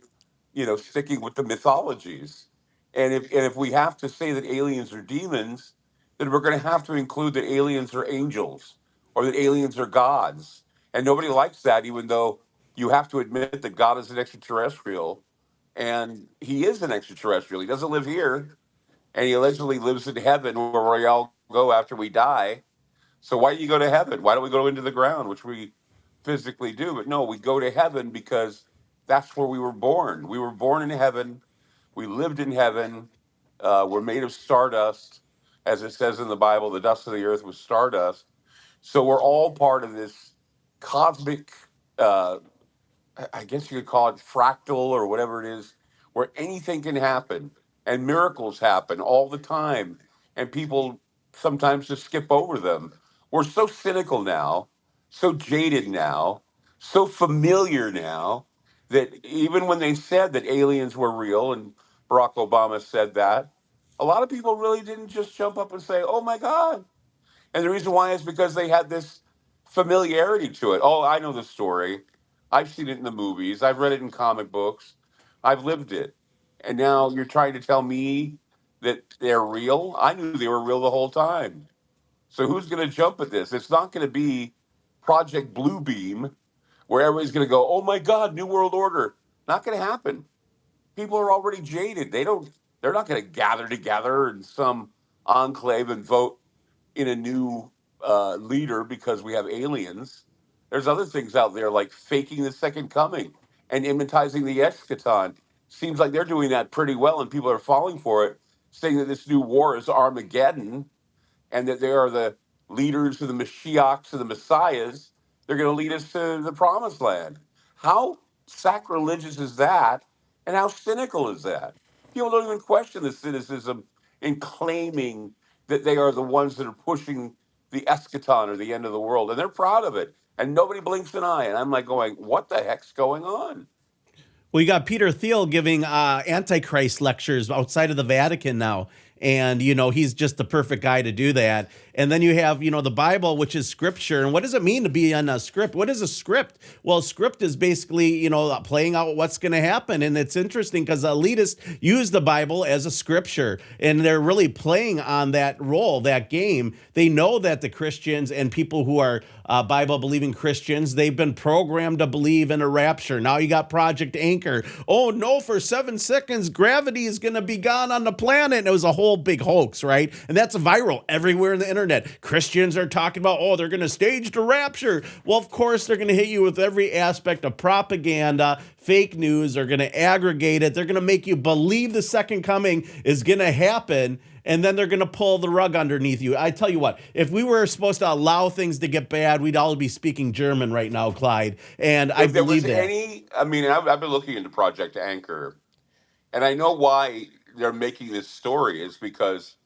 sticking with the mythologies. And if we have to say that aliens are demons, then we're going to have to include that aliens are angels or that aliens are gods. And nobody likes that, even though you have to admit that God is an extraterrestrial, and he is an extraterrestrial. He doesn't live here, and he allegedly lives in heaven where we all go after we die. So why do you go to heaven? Why don't we go into the ground, which we physically do? But no, we go to heaven because that's where we were born. We were born in heaven. We lived in heaven. We're made of stardust. As it says in the Bible, the dust of the earth was stardust. So we're all part of this cosmic, I guess you could call it fractal or whatever it is, where anything can happen and miracles happen all the time. And people sometimes just skip over them. We're so cynical now, so jaded now, so familiar now that even when they said that aliens were real and Barack Obama said that, a lot of people really didn't just jump up and say, oh my God. And the reason why is because they had this familiarity to it. Oh, I know the story. I've seen it in the movies. I've read it in comic books. I've lived it. And now you're trying to tell me that they're real? I knew they were real the whole time. So who's going to jump at this? It's not going to be Project Bluebeam where everybody's going to go, oh my God, New World Order. Not going to happen. People are already jaded. They're not going to gather together in some enclave and vote in a new leader because we have aliens. There's other things out there like faking the second coming and imitating the eschaton. Seems like they're doing that pretty well, and people are falling for it, saying that this new war is Armageddon and that they are the leaders of the Mashiachs and the Messiahs. They're going to lead us to the promised land. How sacrilegious is that? And how cynical is that? People don't even question the cynicism in claiming that they are the ones that are pushing the eschaton or the end of the world. And they're proud of it. And nobody blinks an eye. And I'm like going, what the heck's going on? Well, you got Peter Thiel giving Antichrist lectures outside of the Vatican now. And, he's just the perfect guy to do that. And then you have, the Bible, which is scripture. And what does it mean to be on a script? What is a script? Well, script is basically, playing out what's going to happen. And it's interesting because elitists use the Bible as a scripture. And they're really playing on that role, that game. They know that the Christians and people who are Bible-believing Christians, they've been programmed to believe in a rapture. Now you got Project Anchor. Oh, no, for 7 seconds, gravity is going to be gone on the planet. And it was a whole big hoax, right? And that's viral everywhere in the internet. Christians are talking about, they're going to stage the rapture. Well, of course, they're going to hit you with every aspect of propaganda, fake news. They're going to aggregate it. They're going to make you believe the second coming is going to happen. And then they're going to pull the rug underneath you. I tell you what, if we were supposed to allow things to get bad, we'd all be speaking German right now, Clyde. And I believe that. I've been looking into Project Anchor, and I know why they're making this story is because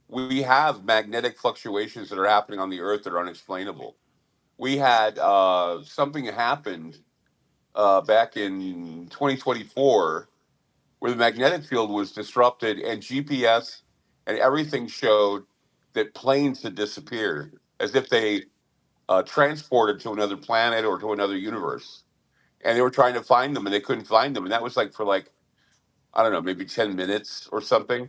we have magnetic fluctuations that are happening on the Earth that are unexplainable. We had something happened back in 2024 where the magnetic field was disrupted and GPS and everything showed that planes had disappeared as if they transported to another planet or to another universe. And they were trying to find them and they couldn't find them. And that was I don't know, maybe 10 minutes or something.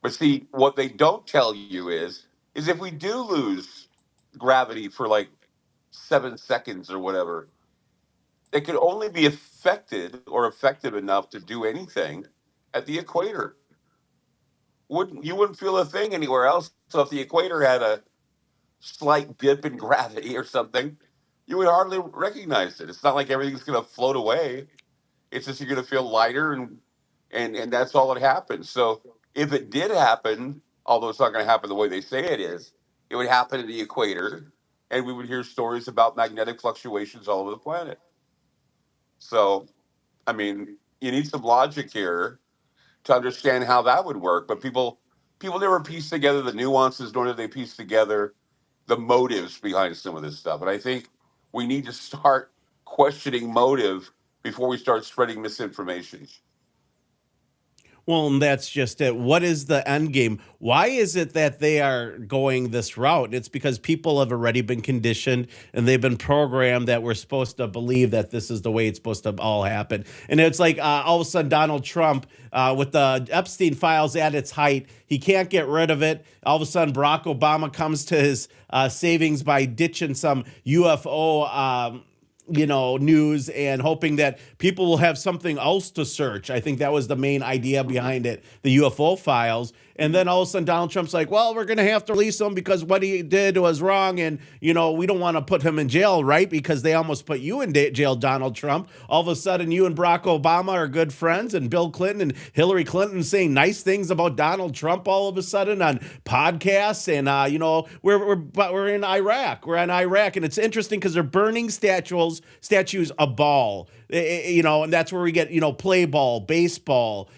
But see, what they don't tell you is if we do lose gravity for 7 seconds or whatever, it could only be affected or effective enough to do anything at the equator. You wouldn't feel a thing anywhere else. So if the equator had a slight dip in gravity or something, you would hardly recognize it. It's not like everything's going to float away. It's just you're going to feel lighter and that's all that happens. So if it did happen, although it's not going to happen the way they say it is, it would happen at the equator, and we would hear stories about magnetic fluctuations all over the planet. So, you need some logic here to understand how that would work. But people never piece together the nuances, nor do they piece together the motives behind some of this stuff. And I think we need to start questioning motive before we start spreading misinformation. Well, and that's just it. What is the end game? Why is it that they are going this route? It's because people have already been conditioned and they've been programmed that we're supposed to believe that this is the way it's supposed to all happen. And it's like all of a sudden Donald Trump, with the Epstein files at its height, he can't get rid of it. All of a sudden Barack Obama comes to his savings by ditching some UFO news and hoping that people will have something else to search. I think that was the main idea behind it, the UFO files. And then all of a sudden Donald Trump's like, well, we're going to have to release him because what he did was wrong. And, we don't want to put him in jail, right? Because they almost put you in jail, Donald Trump. All of a sudden you and Barack Obama are good friends, and Bill Clinton and Hillary Clinton saying nice things about Donald Trump all of a sudden on podcasts. And, we're in Iraq. We're in Iraq. And it's interesting because they're burning statues of ball. And that's where we get, play ball, baseball,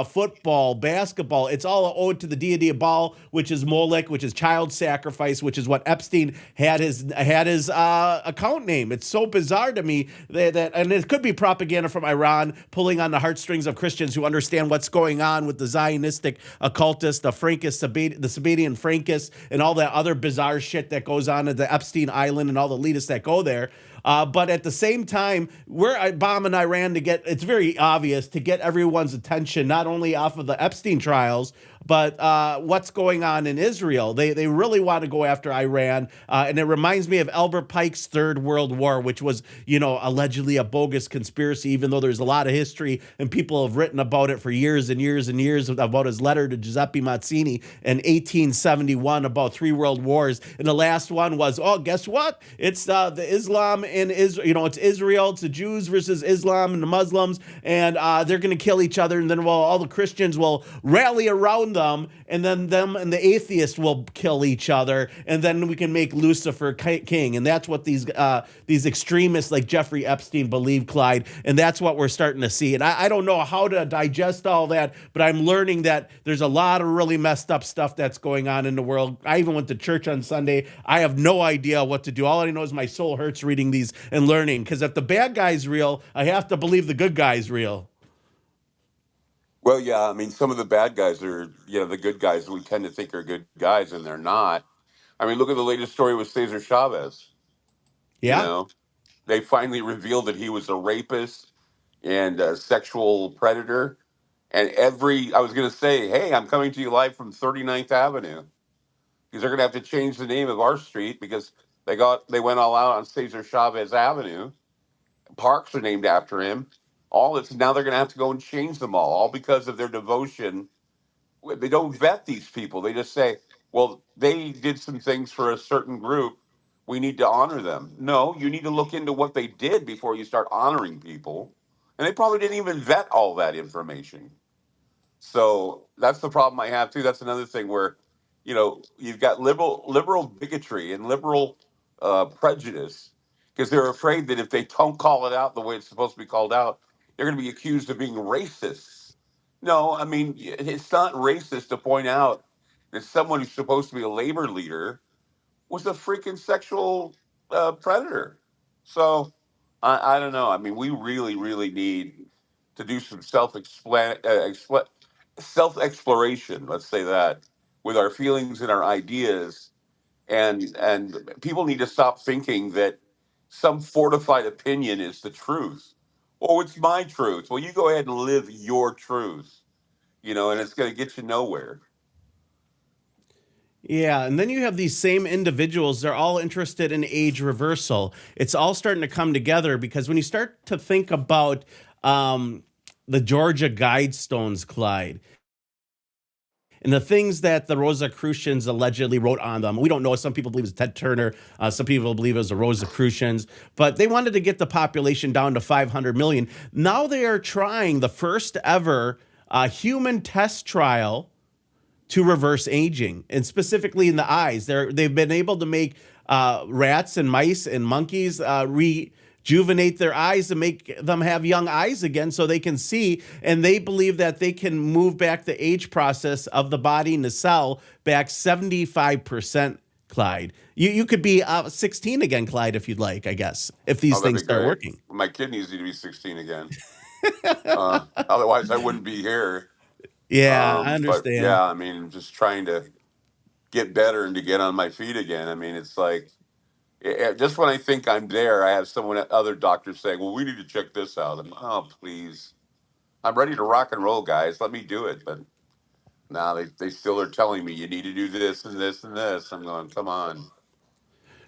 football, basketball. It's all owed to the deity of Baal, which is Molech, which is child sacrifice, which is what Epstein had his account name. It's so bizarre to me that and it could be propaganda from Iran pulling on the heartstrings of Christians who understand what's going on with the Zionistic occultists, the Frankists, the Sabadian Frankists, and all that other bizarre shit that goes on at the Epstein Island and all the elitists that go there. But at the same time, we're bombing Iran it's very obvious, to get everyone's attention, not only off of the Epstein trials, but what's going on in Israel. They really want to go after Iran. And it reminds me of Albert Pike's Third World War, which was, allegedly a bogus conspiracy, even though there's a lot of history and people have written about it for years and years and years about his letter to Giuseppe Mazzini in 1871 about 3 world wars. And the last one was, guess what? It's the Islam in Israel. It's Israel, it's the Jews versus Islam and the Muslims, and they're going to kill each other. And then all the Christians will rally around them, and then them and the atheists will kill each other, and then we can make Lucifer king. And that's what these extremists like Jeffrey Epstein believe, Clyde. And that's what we're starting to see. And I don't know how to digest all that, but I'm learning that there's a lot of really messed up stuff that's going on in the world. I even went to church on Sunday. I have no idea what to do. All I know is my soul hurts reading these and learning, because if the bad guy's real, I have to believe the good guy's real. Well, yeah, I mean, some of the bad guys are, the good guys we tend to think are good guys, and they're not. I mean, look at the latest story with Cesar Chavez. Yeah. They finally revealed that he was a rapist and a sexual predator. And I was going to say, hey, I'm coming to you live from 39th Avenue, because they're going to have to change the name of our street because they went all out on Cesar Chavez Avenue. Parks are named after him. Now they're going to have to go and change them all because of their devotion. They don't vet these people. They just say, well, they did some things for a certain group. We need to honor them. No, you need to look into what they did before you start honoring people. And they probably didn't even vet all that information. So that's the problem I have too. That's another thing where, you've got liberal bigotry and liberal prejudice, because they're afraid that if they don't call it out the way it's supposed to be called out, they're going to be accused of being racist. No, I mean, it's not racist to point out that someone who's supposed to be a labor leader was a freaking sexual predator. So I don't know. I mean, we really, really need to do some self-exploration, let's say that, with our feelings and our ideas. And people need to stop thinking that some fortified opinion is the truth. Oh, it's my truth. Well, you go ahead and live your truth, and it's going to get you nowhere. Yeah, and then you have these same individuals, they're all interested in age reversal. It's all starting to come together, because when you start to think about the Georgia Guidestones, Clyde, and the things that the Rosicrucians allegedly wrote on them. We don't know. Some people believe it's Ted Turner. Some people believe it was the Rosicrucians. But they wanted to get the population down to 500 million. Now they are trying the first ever human test trial to reverse aging, and specifically in the eyes. They've been able to make rats and mice and monkeys rejuvenate their eyes and make them have young eyes again so they can see. And they believe that they can move back the age process of the body and the cell back 75%, Clyde. You could be 16 again, Clyde, if you'd like, I guess, if these things start working. My kidneys need to be 16 again. Otherwise, I wouldn't be here. Yeah, I But understand. yeah, I mean, just trying to get better and to get on my feet again. I mean, it's like just when I think I'm there, I have other doctors saying, "Well, we need to check this out." I'm, oh, please, I'm ready to rock and roll, guys. Let me do it. But now they still are telling me you need to do this and this and this. I'm going, come on.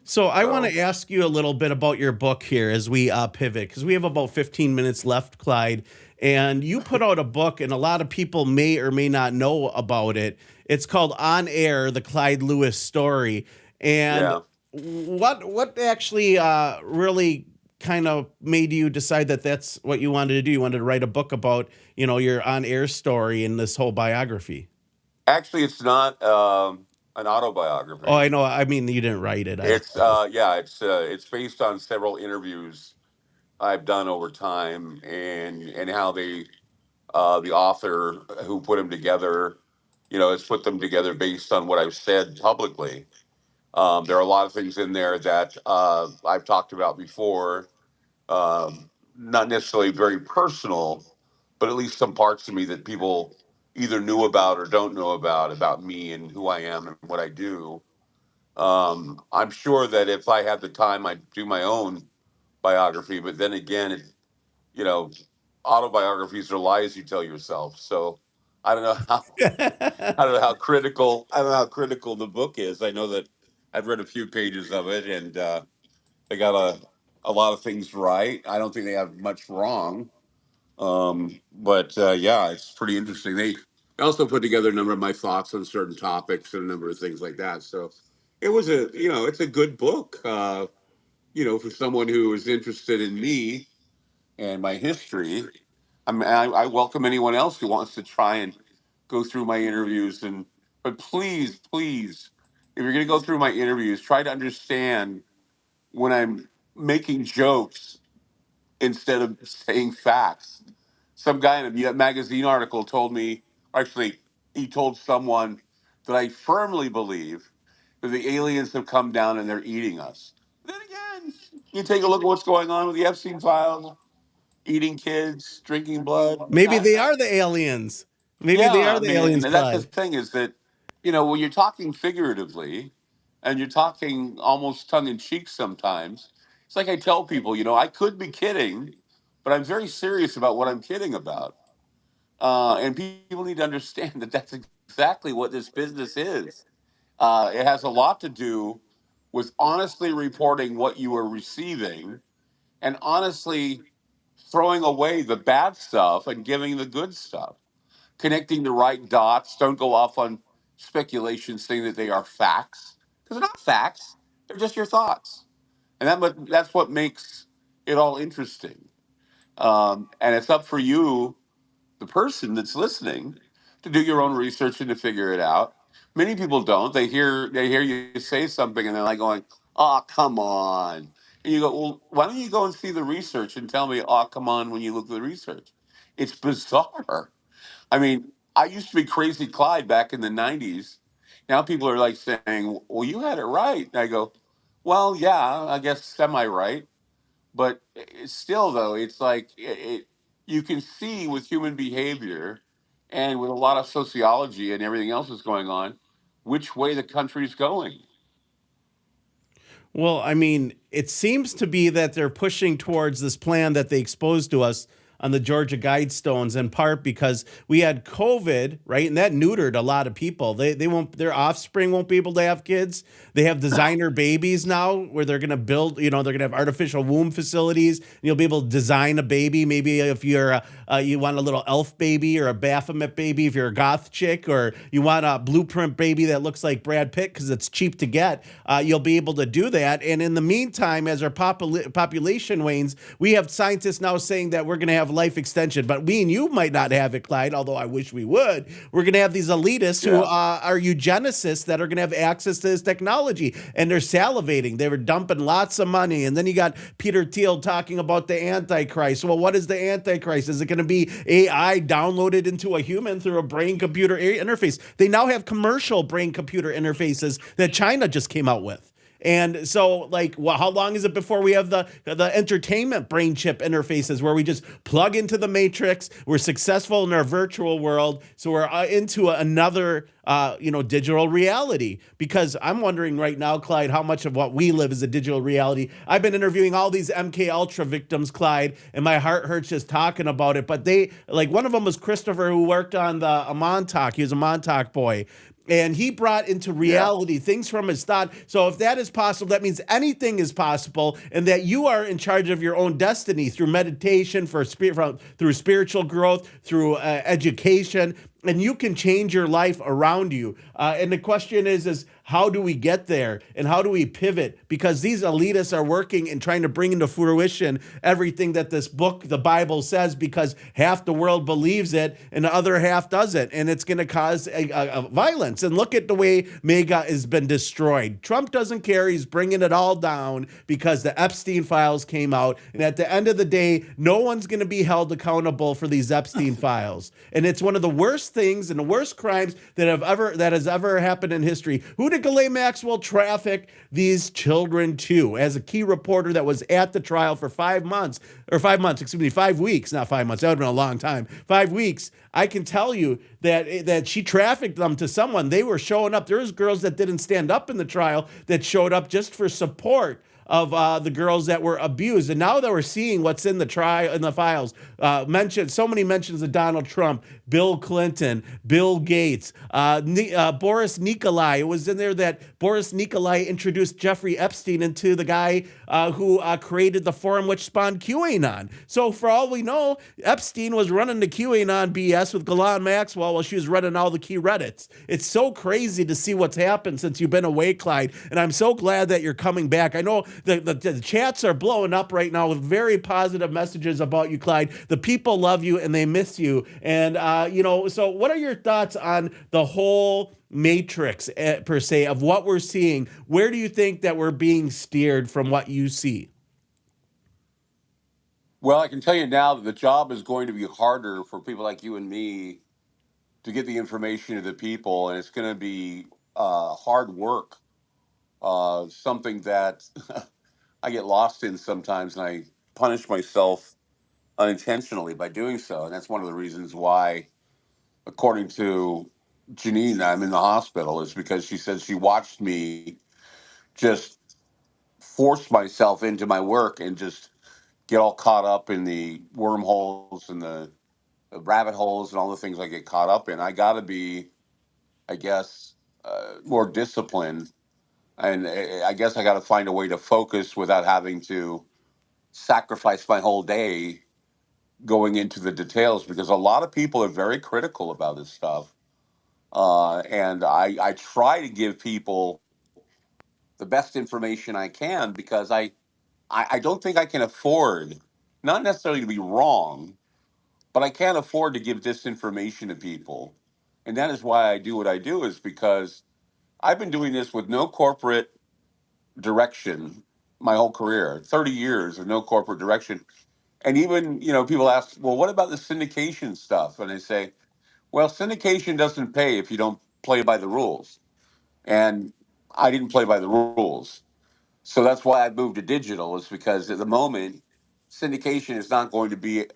So I want So to ask you a little bit about your book here as we pivot, because we have about 15 minutes left, Clyde. And you put out a book, and a lot of people may or may not know about it. It's called On Air, the Clyde Lewis story. And yeah. what actually really kind of made you decide that that's what you wanted to do? You wanted to write a book about, your on air story and this whole biography. Actually, it's not an Oh, autobiography. I know. I mean, you didn't write it. It's based on several interviews I've done over time, and how the author who put them together, has put them together based on what I've said publicly. There are a lot of things in there that I've talked about before, not necessarily very personal, but at least some parts of me that people either knew about or don't know about me and who I am and what I do. I'm sure that if I had the time, I'd do my own biography. But then again, you know, autobiographies are lies you tell yourself. So I don't know how I don't know how critical the book is. I know that I've read a few pages of it, and they got a lot of things right. I don't think they have much wrong. But yeah, it's pretty interesting. They also put together a number of my thoughts on certain topics and a number of things like that. So it was it's a good book. For someone who is interested in me and my history. I welcome anyone else who wants to try and go through my interviews. But please, please, if you're going to go through my interviews, try to understand when I'm making jokes instead of saying facts. Some guy in a magazine article told me, actually, he told someone that I firmly believe that the aliens have come down and they're eating us. Then again, you take a look at what's going on with the Epstein files, eating kids, drinking blood. Maybe they are the aliens. Maybe Yeah, they are I the mean, aliens, that's the Clyde. thing is that, when you're talking figuratively and you're talking almost tongue in cheek sometimes, it's like I tell people, I could be kidding, but I'm very serious about what I'm kidding about. And people need to understand that that's exactly what this business is. It has a lot to do with honestly reporting what you are receiving and honestly throwing away the bad stuff and giving the good stuff, connecting the right dots. Don't go off on speculation saying that they are facts, because they're not facts. They're just your thoughts. And that's what makes it all interesting. And it's up for you, the person that's listening, to do your own research and to figure it out. Many people don't. They hear you say something and they're like going, "Oh, come on." And you go, "Well, why don't you go and see the research and tell me, oh, come on,' when you look at the research?" It's bizarre. I mean, I used to be Crazy Clyde back in the 90s. Now people are like saying, "Well, you had it right." And I go, "Well, yeah, I guess semi right." But it's still, though, it's like you can see with human behavior and with a lot of sociology and everything else that's going on, which way the country's going. Well, I mean, it seems to be that they're pushing towards this plan that they exposed to us on the Georgia Guidestones, in part because we had COVID, right? And that neutered a lot of people. They won't, their offspring won't be able to have kids. They have designer babies now where they're going to build, they're going to have artificial womb facilities. And you'll be able to design a baby. Maybe if you're you want a little elf baby or a Baphomet baby, if you're a goth chick, or you want a blueprint baby that looks like Brad Pitt because it's cheap to get, you'll be able to do that. And in the meantime, as our population wanes, we have scientists now saying that we're going to have life extension, but we and you might not have it, Clyde, although I wish we would. We're going to have these elitists who are eugenicists that are going to have access to this technology, and they're salivating. They were dumping lots of money. And then you got Peter Thiel talking about the Antichrist. Well, what is the Antichrist? Is it going to be AI downloaded into a human through a brain-computer interface? They now have commercial brain-computer interfaces that China just came out with. And so, like, well, how long is it before we have the entertainment brain chip interfaces where we just plug into the matrix? We're successful in our virtual world, so we're into another digital reality. Because I'm wondering right now, Clyde, how much of what we live is a digital reality. I've been interviewing all these MK Ultra victims, Clyde, and my heart hurts just talking about it. But they, like, one of them was Christopher, who worked on the Montauk. He was a Montauk boy. And he brought into reality things from his thought. So if that is possible, that means anything is possible, and that you are in charge of your own destiny through meditation, through spiritual growth, through education, and you can change your life around you. And the question is how do we get there, and how do we pivot? Because these elitists are working and trying to bring into fruition everything that this book, the Bible, says, because half the world believes it and the other half doesn't, and it's going to cause a violence. And look at the way MAGA has been destroyed. Trump doesn't care. He's bringing it all down because the Epstein files came out, and at the end of the day, no one's going to be held accountable for these Epstein files. And it's one of the worst things and the worst crimes that has ever happened in history. Who did Ghislaine Maxwell traffic these children to? As a key reporter that was at the trial for 5 months, 5 weeks, not 5 months. That would have been a long time. 5 weeks. I can tell you that she trafficked them to someone. They were showing up. There was girls that didn't stand up in the trial that showed up just for support of the girls that were abused. And now that we're seeing what's in the trial, in the files, so many mentions of Donald Trump, Bill Clinton, Bill Gates, Boris Nikolai. It was in there that Boris Nikolai introduced Jeffrey Epstein into the guy who created the forum which spawned QAnon. So for all we know, Epstein was running the QAnon BS with Ghislaine Maxwell while she was running all the key Reddits. It's so crazy to see what's happened since you've been away, Clyde, and I'm so glad that you're coming back. I know the chats are blowing up right now with very positive messages about you, Clyde. The people love you and they miss you. And, so what are your thoughts on the whole matrix per se of what we're seeing? Where do you think that we're being steered from what you see? Well, I can tell you now that the job is going to be harder for people like you and me to get the information to the people, and it's going to be hard work, something that I get lost in sometimes, and I punish myself unintentionally by doing so. And that's one of the reasons why, according to Janine, I'm in the hospital, is because she said she watched me just force myself into my work and just get all caught up in the wormholes and the rabbit holes and all the things I get caught up in. I got to be, I guess, more disciplined. And I guess I got to find a way to focus without having to sacrifice my whole day going into the details, because a lot of people are very critical about this stuff. And I try to give people the best information I can, because I don't think I can afford, not necessarily to be wrong, but I can't afford to give disinformation to people. And that is why I do what I do, is because I've been doing this with no corporate direction my whole career, 30 years of no corporate direction. And even, people ask, well, what about the syndication stuff? And I say, well, syndication doesn't pay if you don't play by the rules. And I didn't play by the rules. So that's why I moved to digital, is because at the moment, syndication is not going to be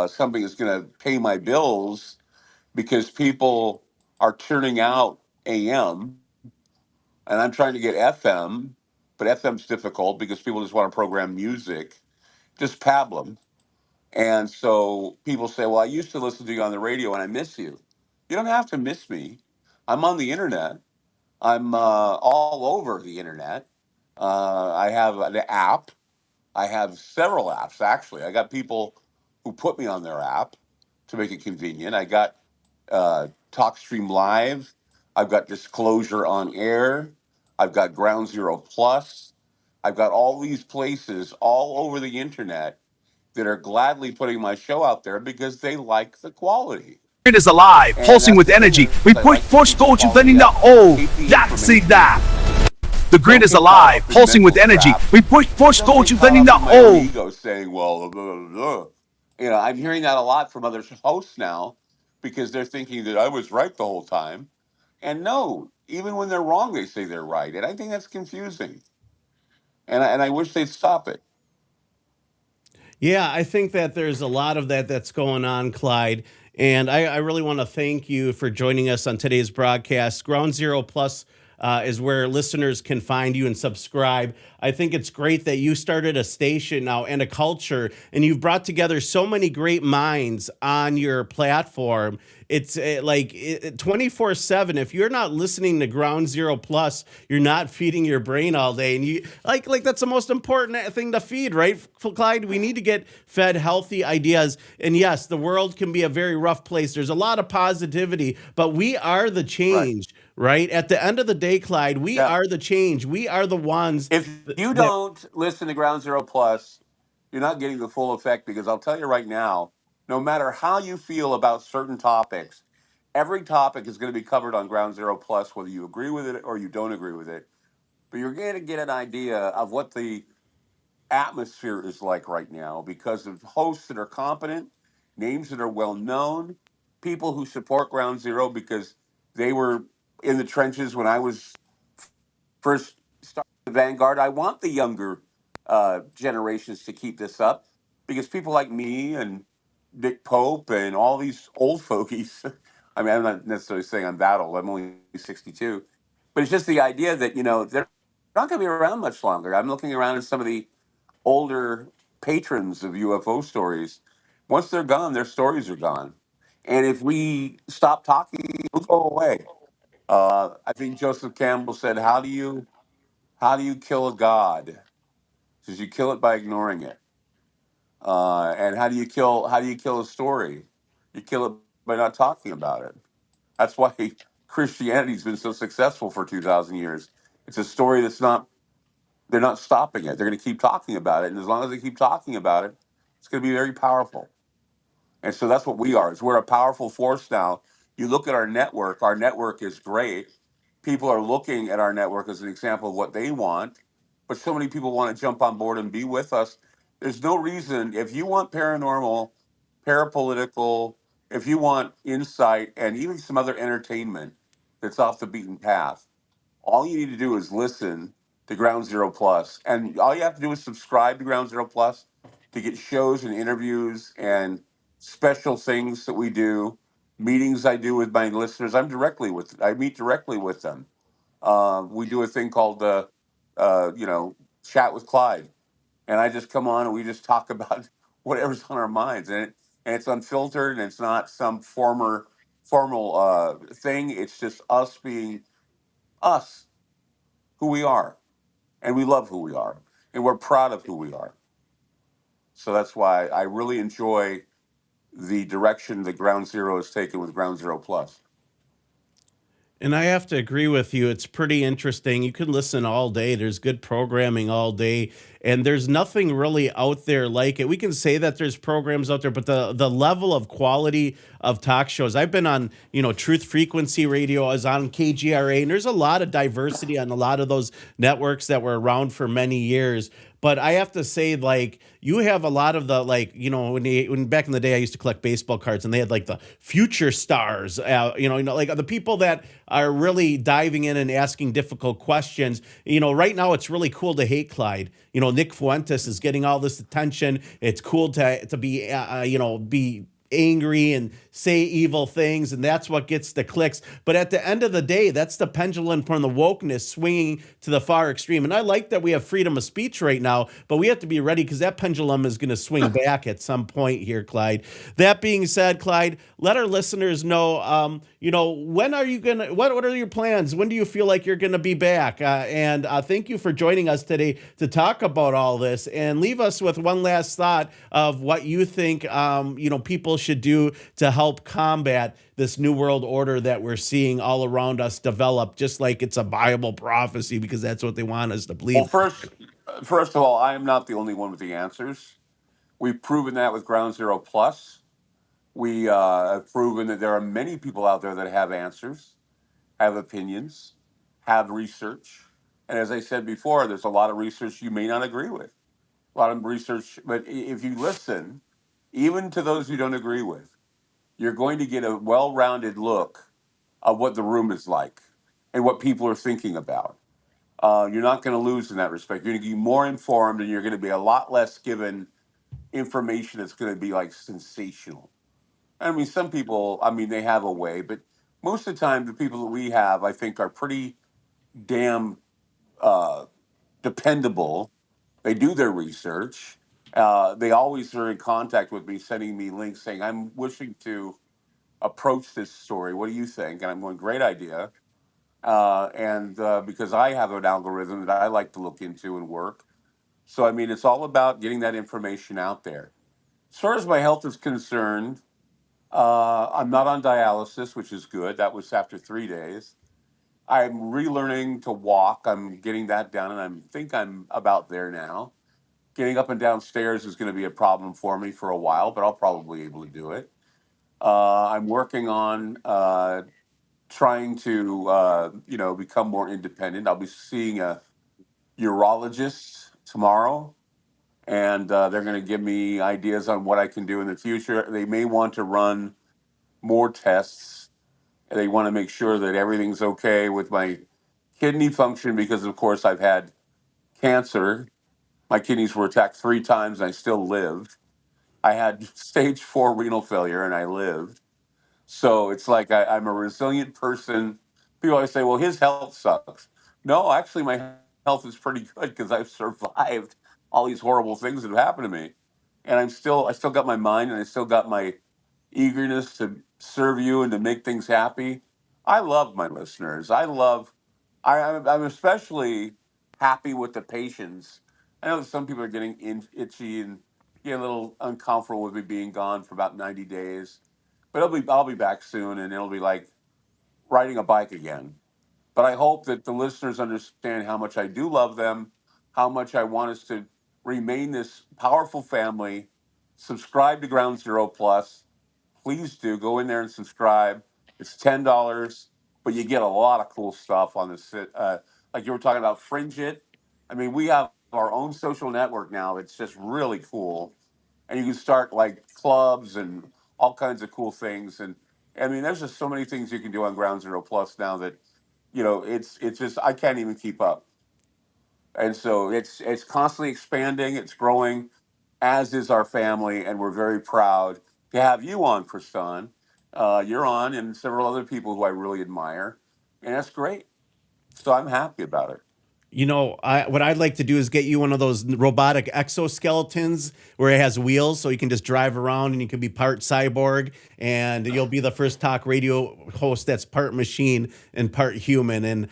something that's going to pay my bills, because people are turning out AM, and I'm trying to get FM, but FM's difficult because people just want to program music, just pablum. And so people say, well, I used to listen to you on the radio and I miss you. You don't have to miss me. I'm on the internet. I'm all over the internet. I have an app. I have several apps, actually. I got people who put me on their app to make it convenient. I got TalkStream Live. I've got Disclosure on Air. I've got Ground Zero Plus. I've got all these places all over the internet that are gladly putting my show out there because they like the quality. It is alive, pulsing with energy. We push force towards you, letting the see that. The grid is alive, pulsing with energy. We push force towards you, letting the ego saying, well, blah, blah, blah. I'm hearing that a lot from other hosts now, because they're thinking that I was right the whole time. And no, even when they're wrong, they say they're right, and I think that's confusing. And I wish they'd stop it. Yeah, I think that there's a lot of that that's going on, Clyde. And I really want to thank you for joining us on today's broadcast. Ground Zero Plus is where listeners can find you and subscribe. I think it's great that you started a station now and a culture, and you've brought together so many great minds on your platform. It's like 24/7. If you're not listening to Ground Zero Plus, you're not feeding your brain all day, and you like that's the most important thing to feed, right, Clyde? We need to get fed healthy ideas. And yes, the world can be a very rough place. There's a lot of positivity, but we are the change. Right. At the end of the day, Clyde, we Yeah. are the change. We are the ones. If you don't listen to Ground Zero Plus, you're not getting the full effect, because I'll tell you right now, no matter how you feel about certain topics, every topic is going to be covered on Ground Zero Plus, whether you agree with it or you don't agree with it. But you're going to get an idea of what the atmosphere is like right now, because of hosts that are competent, names that are well known, people who support Ground Zero because they were in the trenches when I was first started the Vanguard. I want the younger generations to keep this up, because people like me and Nick Pope and all these old fogies. I mean, I'm not necessarily saying I'm that old. I'm only 62, but it's just the idea that they're not going to be around much longer. I'm looking around at some of the older patrons of UFO stories. Once they're gone, their stories are gone. And if we stop talking, they'll go away. I think Joseph Campbell said, "How do you kill a god?" He says, "You kill it by ignoring it." And how do you kill a story? You kill it by not talking about it. That's why Christianity's been so successful for 2,000 years. It's a story they're not stopping it. They're going to keep talking about it. And as long as they keep talking about it, it's going to be very powerful. And so that's what we are. We're a powerful force now. You look at our network. Our network is great. People are looking at our network as an example of what they want. But so many people want to jump on board and be with us. There's no reason. If you want paranormal, parapolitical, if you want insight, and even some other entertainment that's off the beaten path, all you need to do is listen to Ground Zero Plus. And all you have to do is subscribe to Ground Zero Plus to get shows and interviews and special things that we do, meetings I do with my listeners. I meet directly with them. We do a thing called, Chat with Clyde. And I just come on and we just talk about whatever's on our minds. And it's unfiltered, and it's not some formal thing. It's just us being us, who we are, and we love who we are, and we're proud of who we are. So that's why I really enjoy the direction that Ground Zero has taken with Ground Zero Plus. And I have to agree with you. It's pretty interesting. You can listen all day. There's good programming all day, and there's nothing really out there like it. We can say that there's programs out there, but the level of quality of talk shows. I've been on, Truth Frequency Radio. I was on KGRA, and there's a lot of diversity on a lot of those networks that were around for many years. But I have to say, like, you have a lot of the, like, when back in the day I used to collect baseball cards, and they had like the future stars, like the people that are really diving in and asking difficult questions. Right now it's really cool to hate Clyde. Nick Fuentes is getting all this attention. It's cool to be, be angry and say evil things, and that's what gets the clicks. But at the end of the day, that's the pendulum from the wokeness swinging to the far extreme. And I like that we have freedom of speech right now, but we have to be ready, because that pendulum is going to swing back at some point here, Clyde. That being said, Clyde, let our listeners know, when are you going to, what are your plans? When do you feel like you're going to be back? And thank you for joining us today to talk about all this, and leave us with one last thought of what you think, people should do to help combat this new world order that we're seeing all around us develop, just like it's a Bible prophecy, because that's what they want us to believe. Well, first of all, I am not the only one with the answers. We've proven that with Ground Zero Plus. We have proven that there are many people out there that have answers, have opinions, have research. And as I said before, there's a lot of research you may not agree with. A lot of research, but if you listen, even to those you don't agree with, you're going to get a well-rounded look of what the room is like. and what people are thinking about. You're not going to lose in that respect. You're going to be more informed, and you're going to be a lot less given information that's going to be like sensational. I mean, some people, I mean, they have a way, but most of the time, the people that we have, I think, are pretty damn dependable. They do their research. They always are in contact with me, sending me links saying, I'm wishing to approach this story. What do you think? And I'm going, great idea. And because I have an algorithm that I like to look into and work. So, I mean, it's all about getting that information out there. As far as my health is concerned, I'm not on dialysis, which is good. That was after 3 days. I'm relearning to walk. I'm getting that down, and I think I'm about there now. Getting up and down stairs is going to be a problem for me for a while, but I'll probably be able to do it. I'm working on trying to, become more independent. I'll be seeing a urologist tomorrow, and they're going to give me ideas on what I can do in the future. They may want to run more tests. They want to make sure that everything's okay with my kidney function because, of course, I've had cancer. My kidneys were attacked 3 times and I still lived. I had stage 4 renal failure and I lived. So it's like I'm a resilient person. People always say, well, his health sucks. No, actually, my health is pretty good because I've survived all these horrible things that have happened to me. And I still got my mind and I still got my eagerness to serve you and to make things happy. I love my listeners. I'm especially happy with the patients. I know that some people are getting itchy and get a little uncomfortable with me being gone for about 90 days. But I'll be back soon, and it'll be like riding a bike again. But I hope that the listeners understand how much I do love them, how much I want us to remain this powerful family. Subscribe to Ground Zero Plus. Please do go in there and subscribe. It's $10, but you get a lot of cool stuff on this. Like you were talking about Fringe It. I mean, we have our own social network now. It's just really cool, and you can start like clubs and all kinds of cool things. And I mean, there's just so many things you can do on Ground Zero Plus now that it's just I can't even keep up. And so it's constantly expanding. It's growing, as is our family, and we're very proud to have you on, Kristan. You're on, and several other people who I really admire, and that's great. So I'm happy about it. What I'd like to do is get you one of those robotic exoskeletons where it has wheels so you can just drive around and you can be part cyborg, and you'll be the first talk radio host that's part machine and part human. And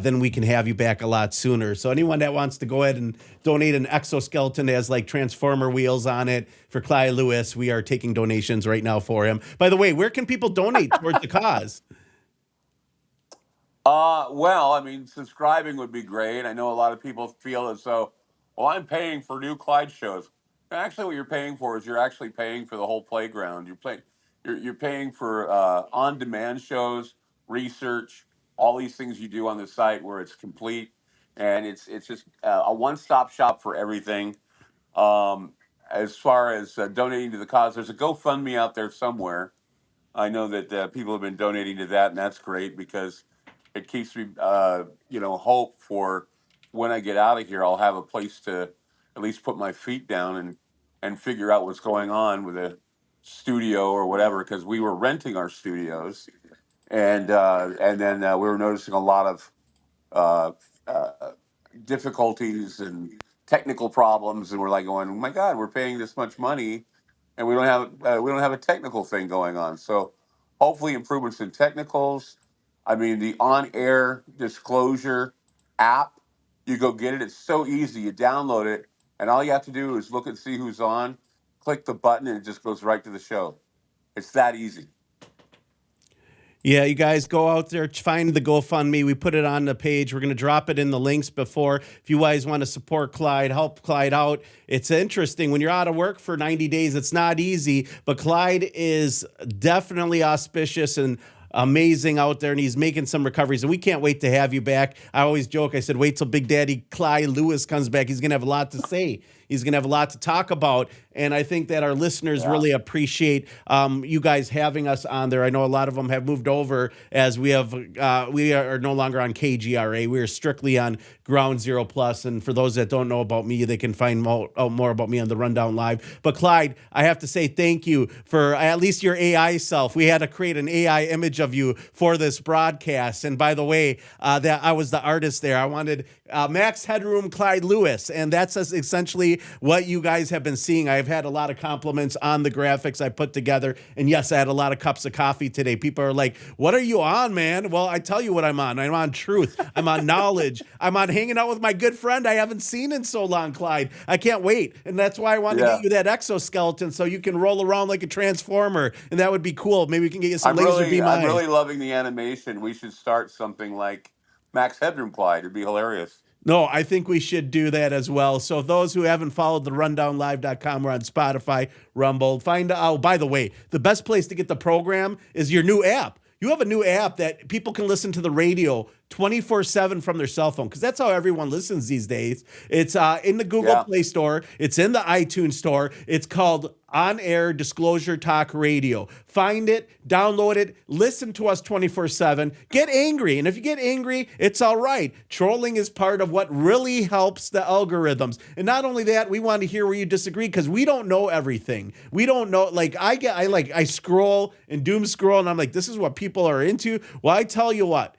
then we can have you back a lot sooner. So anyone that wants to go ahead and donate an exoskeleton that has like transformer wheels on it for Clyde Lewis, we are taking donations right now for him. By the way, where can people donate towards the cause? Well, I mean, subscribing would be great. I know a lot of people feel as though, well, I'm paying for new Clyde shows. Actually, what you're paying for is you're actually paying for the whole playground. You're paying for on-demand shows, research, all these things you do on the site where it's complete, and it's just a one-stop shop for everything. As far as donating to the cause, there's a GoFundMe out there somewhere. I know that people have been donating to that, and that's great because it keeps me, hope for when I get out of here, I'll have a place to at least put my feet down and figure out what's going on with a studio or whatever, because we were renting our studios, and then we were noticing a lot of difficulties and technical problems, and we're like going, oh my God, we're paying this much money, and we don't have a technical thing going on. So hopefully improvements in technicals. I mean, the on-air disclosure app, you go get it. It's so easy. You download it, and all you have to do is look and see who's on, click the button, and it just goes right to the show. It's that easy. Yeah, you guys go out there, find the GoFundMe. We put it on the page. We're going to drop it in the links before. If you guys want to support Clyde, help Clyde out. It's interesting. When you're out of work for 90 days, it's not easy, but Clyde is definitely auspicious and amazing out there, and he's making some recoveries, and we can't wait to have you back. I always joke, I said, wait till Big Daddy Clyde Lewis comes back. He's going to have a lot to say. He's going to have a lot to talk about. And I think that our listeners really appreciate you guys having us on there. I know a lot of them have moved over as we are no longer on KGRA. We are strictly on Ground Zero Plus. And for those that don't know about me, they can find out more about me on the Rundown Live. But Clyde, I have to say thank you for at least your AI self. We had to create an AI image of you for this broadcast. And by the way, that I was the artist there. I wanted Max Headroom Clyde Lewis. And that's essentially what you guys have been seeing. I've had a lot of compliments on the graphics I put together. And yes, I had a lot of cups of coffee today. People are like, what are you on, man? Well, I tell you what I'm on. I'm on truth. I'm on knowledge. I'm on hanging out with my good friend I haven't seen in so long, Clyde. I can't wait. And that's why I wanted to get you that exoskeleton so you can roll around like a transformer. And that would be cool. Maybe we can get you some laser beam eyes. I'm really loving the animation. We should start something like Max Headroom Clyde. It'd be hilarious. No, I think we should do that as well. So those who haven't followed the rundownlive.com, we're on Spotify, Rumble. Find out. By the way, the best place to get the program is your new app. You have a new app that people can listen to the radio 24/7 from their cell phone, because that's how everyone listens these days. It's in the Google Play Store. It's in the iTunes Store. It's called On Air Disclosure Talk Radio. Find it, download it, listen to us 24/7. Get angry. And if you get angry, it's all right. Trolling is part of what really helps the algorithms. And not only that, we want to hear where you disagree, because we don't know everything. We don't know. Like I scroll and doom scroll, and I'm like, this is what people are into. Well, I tell you what.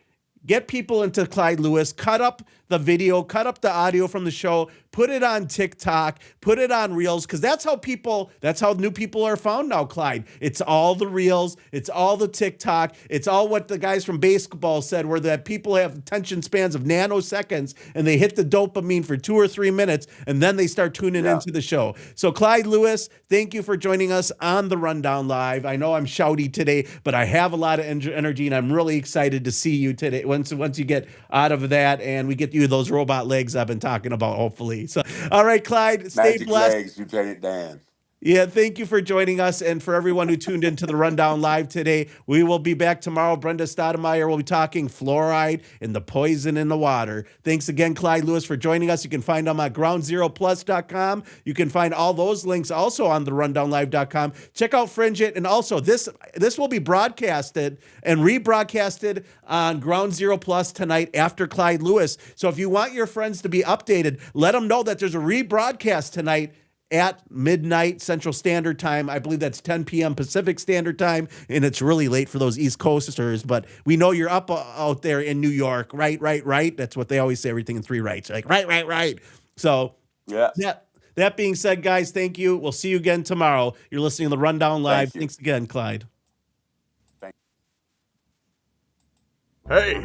Get people into Clyde Lewis, cut up the video, cut up the audio from the show, put it on TikTok, put it on Reels, because that's how new people are found now, Clyde. It's all the Reels, it's all the TikTok, it's all what the guys from basketball said, where that people have attention spans of nanoseconds, and they hit the dopamine for 2 or 3 minutes, and then they start tuning into the show. So Clyde Lewis, thank you for joining us on the Rundown Live. I know I'm shouty today, but I have a lot of energy, and I'm really excited to see you today. Once you get out of that, and we get you those robot legs I've been talking about, hopefully. So, all right, Clyde, stay Magic blessed. Legs, Lieutenant Dan. Yeah, thank you for joining us. And for everyone who tuned into the Rundown Live today, we will be back tomorrow. Brenda Stoudemire will be talking fluoride and the poison in the water. Thanks again, Clyde Lewis, for joining us. You can find them at groundzeroplus.com. You can find all those links also on the rundownlive.com. Check out Fringe It. And also, this will be broadcasted and rebroadcasted on Ground Zero Plus tonight after Clyde Lewis. So if you want your friends to be updated, let them know that there's a rebroadcast tonight at midnight Central Standard Time. I believe that's 10 p.m. Pacific Standard Time, and it's really late for those East Coasters, but we know you're up out there in New York, right? That's what they always say, everything in 3 rights. Like, right. So, that being said, guys, thank you. We'll see you again tomorrow. You're listening to the Rundown Live. Thanks again, Clyde. Hey,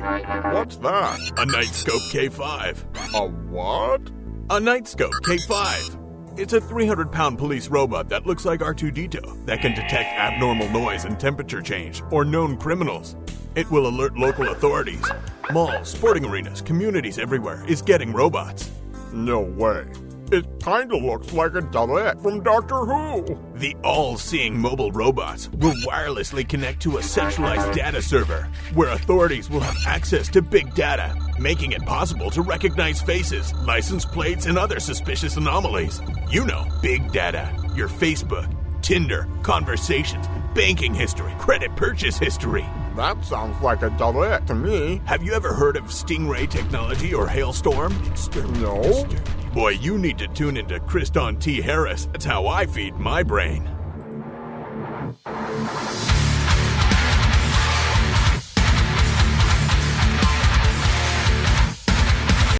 what's that? A Nightscope K5. A what? A Nightscope K5. It's a 300-pound police robot that looks like R2-D2 that can detect abnormal noise and temperature change or known criminals. It will alert local authorities. Malls, sporting arenas, communities everywhere is getting robots. No way. It kinda looks like a Dalek from Doctor Who. The all-seeing mobile robots will wirelessly connect to a centralized data server where authorities will have access to big data, making it possible to recognize faces, license plates, and other suspicious anomalies. You know, big data. Your Facebook, Tinder, conversations, banking history, credit purchase history. That sounds like a Dalek to me. Have you ever heard of Stingray technology or Hailstorm? No. Boy, you need to tune into Kriston T. Harris. That's how I feed my brain.